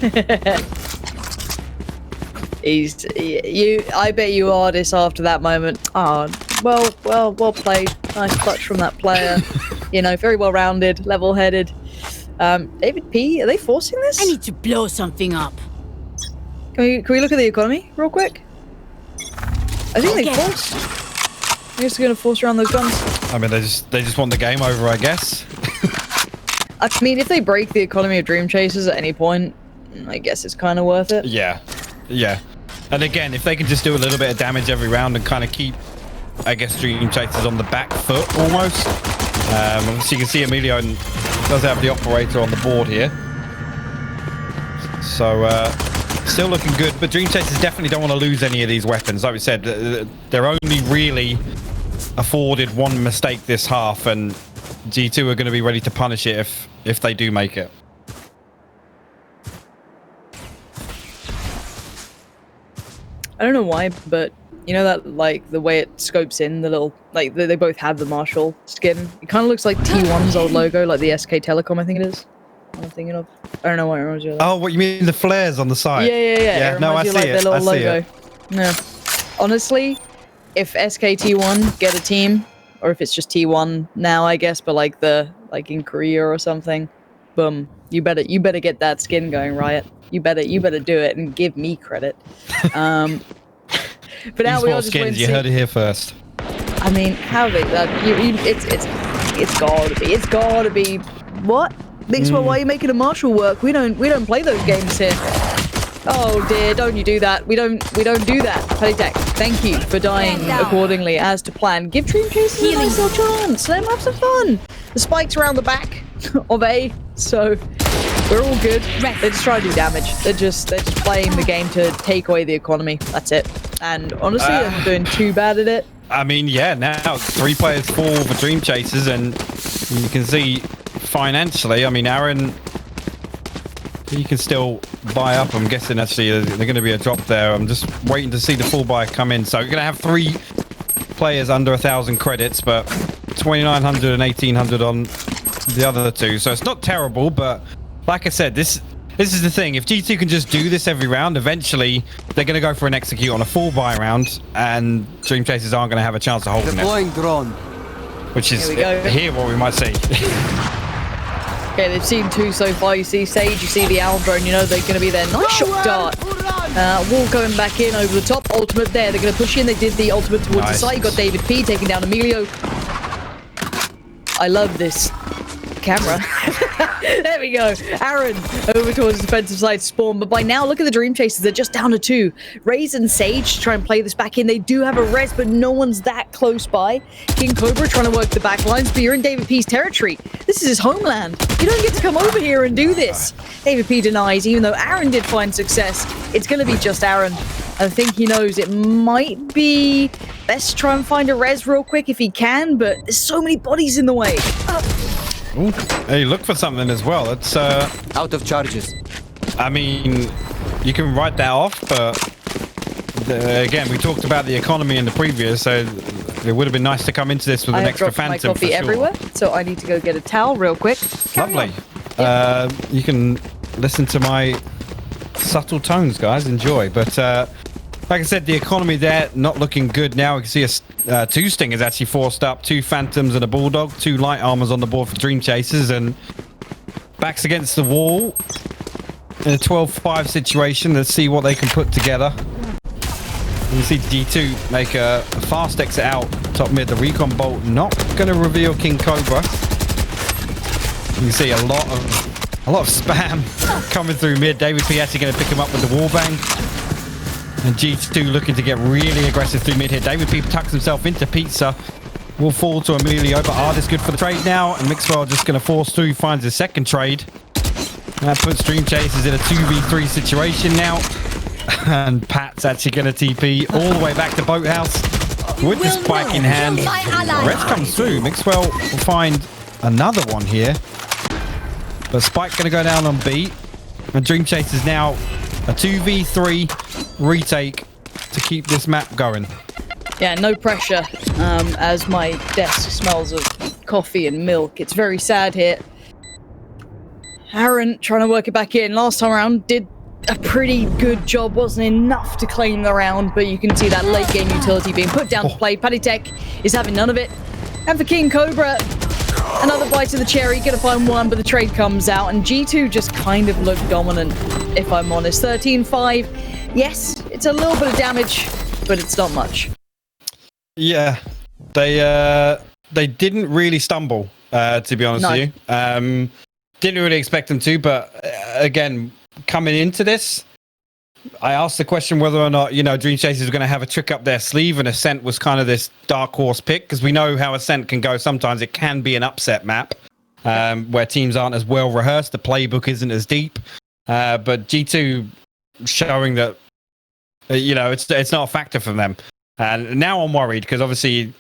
I bet you are this after that moment. Oh, well played. Nice clutch from that player. You know, very well rounded, level headed. David P, are they forcing this? I need to blow something up. Can we look at the economy real quick? I think they Okay. forced. They're just gonna force around those guns. I mean, they just want the game over, I guess. I mean, if they break the economy of Dreamchasers at any point, I guess it's kind of worth it. Yeah. And again, if they can just do a little bit of damage every round and kind of keep, I guess, Dreamchasers on the back foot almost. So you can see Emilio does have the operator on the board here. So still looking good, but Dreamchasers definitely don't want to lose any of these weapons. Like we said, they're only really afforded one mistake this half, and G2 are going to be ready to punish it if they do make it. I don't know why, but you know that, like, the way it scopes in, the little, like, they both have the Marshall skin. It kind of looks like T1's old logo, like the SK Telecom, I think it is. What I'm thinking of. I don't know what it reminds you of. Oh, what you mean the flares on the side? Yeah. It No, I reminds you see of, like, it. their little I see logo. it. Yeah. Honestly, if SKT1 get a team, or if it's just T1 now, I guess, but like in Korea or something, boom. You better get that skin going, Riot. You better do it and give me credit. But now we all Esports just wait and skins, you see. heard it here first. I mean, how big that? It's gotta be. What? Mixwell, why are you making a Marshall work? We don't play those games here. Oh dear, don't you do that. We don't do that. Playtech, thank you for dying accordingly as to plan. Give Dreamchasers a nice little chance. Let them have some fun. The spike's around the back of A, so we're all good. They're just trying to do damage. They're just playing the game to take away the economy. That's it. And honestly, they're not doing too bad at it. I mean, yeah, now 3 players fall for Dreamchasers, and you can see financially, I mean, Aaron, he can still buy up. I'm guessing actually there's going to be a drop there. I'm just waiting to see the full buy come in. So you're going to have 3 players under 1,000 credits, but 2,900 and 1,800 on the other 2. So it's not terrible, but like I said, this is the thing. If G2 can just do this every round, eventually they're going to go for an execute on a full buy round, and Dreamchasers aren't going to have a chance of holding it. Drone. Which is Here we go. here what we might see. Okay, they've seen 2 so far. You see Sage, you see the Owl drone. You know they're going to be there. Nice shot dart. Wall going back in over the top. Ultimate there. They're going to push in. They did the ultimate towards the side. You got David P taking down Emilio. I love this camera. There we go. Aaron over towards the defensive side spawn. But by now, look at the Dreamchasers. They're just down to 2. Raze and Sage try and play this back in. They do have a res, but no one's that close by. King Cobra trying to work the back lines, but you're in David P's territory. This is his homeland. You don't get to come over here and do this. David P denies, even though Aaron did find success. It's going to be just Aaron. I think he knows it might be best to try and find a res real quick if he can, but there's so many bodies in the way. Ooh, hey, look for something as well. It's Out of charges. I mean, you can write that off, but again, we talked about the economy in the previous, so it would have been nice to come into this with I an have extra dropped my phantom coffee for sure. everywhere, so I need to go get a towel real quick. Lovely. You can listen to my subtle tones, guys. Enjoy. But like I said, the economy there not looking good now. We can see 2 Stingers actually forced up, 2 Phantoms and a Bulldog, 2 Light Armors on the board for Dreamchasers, and backs against the wall in a 12-5 situation. Let's see what they can put together. You can see G2 make a fast exit out top mid. The recon bolt not going to reveal King Cobra. You can see a lot of spam coming through mid. David P actually going to pick him up with the wallbang. And G2 looking to get really aggressive through mid here. David P tucks himself into Pizza. Will fall to Emilio, but Ard is good for the trade now. And Mixwell just going to force through, finds his second trade. That puts Dreamchasers in a 2v3 situation now. And Pat's actually going to TP all the way back to Boathouse with the spike in hand. Red comes through. Mixwell will find another one here. But Spike going to go down on B. And Dreamchasers now a 2v3 retake to keep this map going. Yeah, no pressure as my desk smells of coffee and milk. It's very sad here. Aaron trying to work it back in. Last time around did a pretty good job. Wasn't enough to claim the round, but you can see that late game utility being put down to play. Paddy Tech is having none of it. And for King Cobra, another bite of the cherry, gonna find one, but the trade comes out, and G2 just kind of looked dominant, if I'm honest. 13-5. Yes, it's a little bit of damage, but it's not much. Yeah, they didn't really stumble, to be honest with you. Didn't really expect them to, but again, coming into this, I asked the question whether or not, Dreamchasers were going to have a trick up their sleeve, and Ascent was kind of this dark horse pick, because we know how Ascent can go. Sometimes it can be an upset map, where teams aren't as well rehearsed, the playbook isn't as deep, but G2 showing that, it's not a factor for them. And now I'm worried, because obviously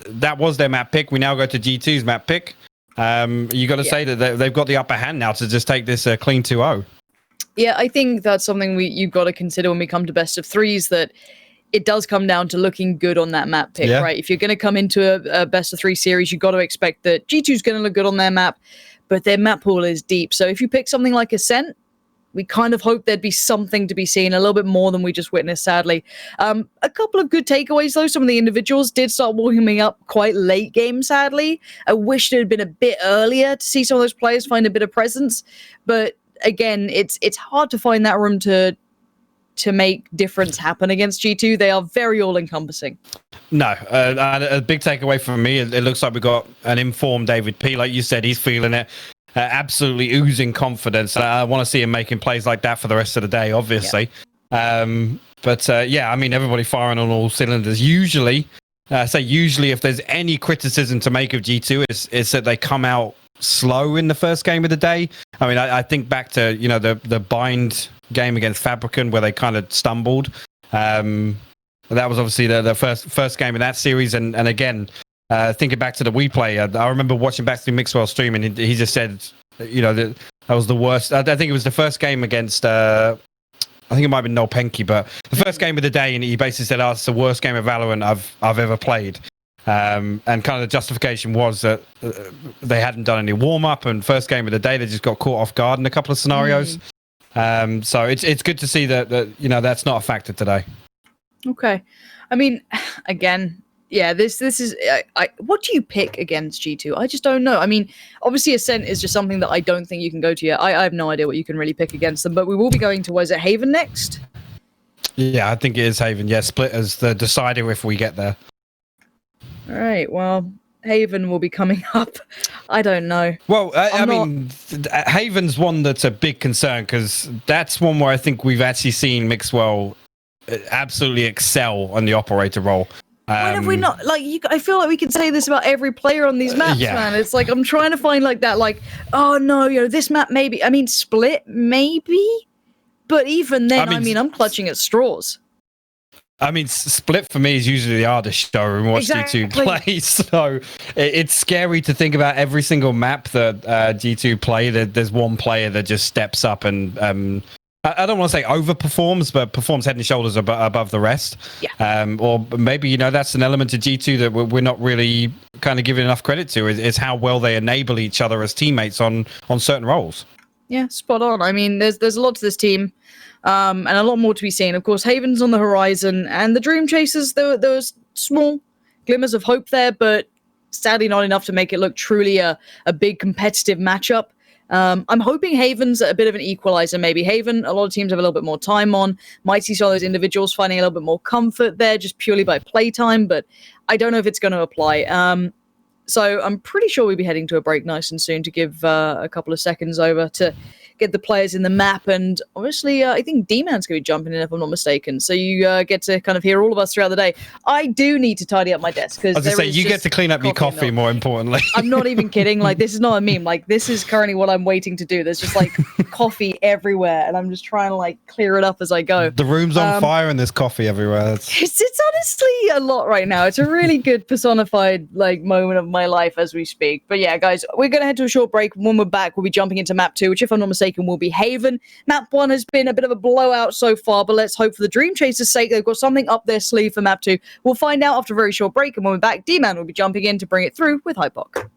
that was their map pick. We now go to G2's map pick. You got to say that they've got the upper hand now to just take this clean 2-0. Yeah, I think that's something you've got to consider when we come to best of threes, that it does come down to looking good on that map pick, right? If you're going to come into a best of three series, you've got to expect that G2's going to look good on their map, but their map pool is deep. So if you pick something like Ascent, we kind of hope there'd be something to be seen, a little bit more than we just witnessed, sadly. A couple of good takeaways, though. Some of the individuals did start warming up quite late game, sadly. I wish it had been a bit earlier to see some of those players find a bit of presence. But again, it's hard to find that room to make difference happen against G2. They are very all-encompassing. No, a big takeaway from me, it looks like we got an informed David P. Like you said, he's feeling it. Absolutely oozing confidence. I want to see him making plays like that for the rest of the day, obviously. Yeah. I mean, everybody firing on all cylinders. Usually, if there's any criticism to make of G2, it's that they come out slow in the first game of the day. I mean, I think back to, the bind game against Fabricant where they kind of stumbled. That was obviously the first game in that series. And again, thinking back to the We Play, I remember watching back through Mixwell stream, and he just said, that was the worst. I think it was the first game against, I think it might have been Noel Penke, but the first game of the day, and he basically said, it's the worst game of Valorant I've ever played. And kind of the justification was that they hadn't done any warm-up, and first game of the day, they just got caught off guard in a couple of scenarios. So it's good to see that that's not a factor today. Okay. I mean, again, yeah, this is... what do you pick against G2? I just don't know. I mean, obviously Ascent is just something that I don't think you can go to yet. I have no idea what you can really pick against them, but we will be going to, was it Haven next? Yeah, I think it is Haven. Yeah, Split as the decider if we get there. All right, well, Haven will be coming up. I don't know. Well, I mean, Haven's one that's a big concern, because that's one where I think we've actually seen Mixwell absolutely excel on the operator role. When have we not? I feel like we can say this about every player on these maps, man. It's like, I'm trying to find oh no, this map maybe. I mean, Split maybe, but even then, I'm clutching at straws. I mean, Split for me is usually the hardest show and watch G2 play, so it's scary to think about every single map that G2 play. There's one player that just steps up and I don't want to say overperforms, but performs head and shoulders above the rest. Yeah. Or maybe, that's an element of G2 that we're not really kind of giving enough credit to, is how well they enable each other as teammates on certain roles. Yeah, spot on. I mean, there's a lot to this team, and a lot more to be seen. Of course, Haven's on the horizon, and the Dreamchasers, there was small glimmers of hope there, but sadly not enough to make it look truly a big competitive matchup. I'm hoping Haven's a bit of an equalizer, maybe. Haven, a lot of teams have a little bit more time on. Might see some of those individuals finding a little bit more comfort there just purely by playtime, but I don't know if it's going to apply. So I'm pretty sure we'll be heading to a break nice and soon to give a couple of seconds over to get the players in the map. And obviously, I think D-Man's going to be jumping in, if I'm not mistaken. So you get to kind of hear all of us throughout the day. I do need to tidy up my desk. I was going to say, you get to clean up your coffee, more importantly. I'm not even kidding. This is not a meme. This is currently what I'm waiting to do. There's just coffee everywhere, and I'm just trying to clear it up as I go. The room's on fire and there's coffee everywhere. It's honestly a lot right now. It's a really good personified moment of my life as we speak. But yeah, guys, we're going to head to a short break. When we're back, we'll be jumping into map 2, which, if I'm not mistaken, will be Haven. Map 1 has been a bit of a blowout so far, but let's hope for the Dreamchasers' sake they've got something up their sleeve for map 2. We'll find out after a very short break, and when we're back, D-Man will be jumping in to bring it through with HYPERX.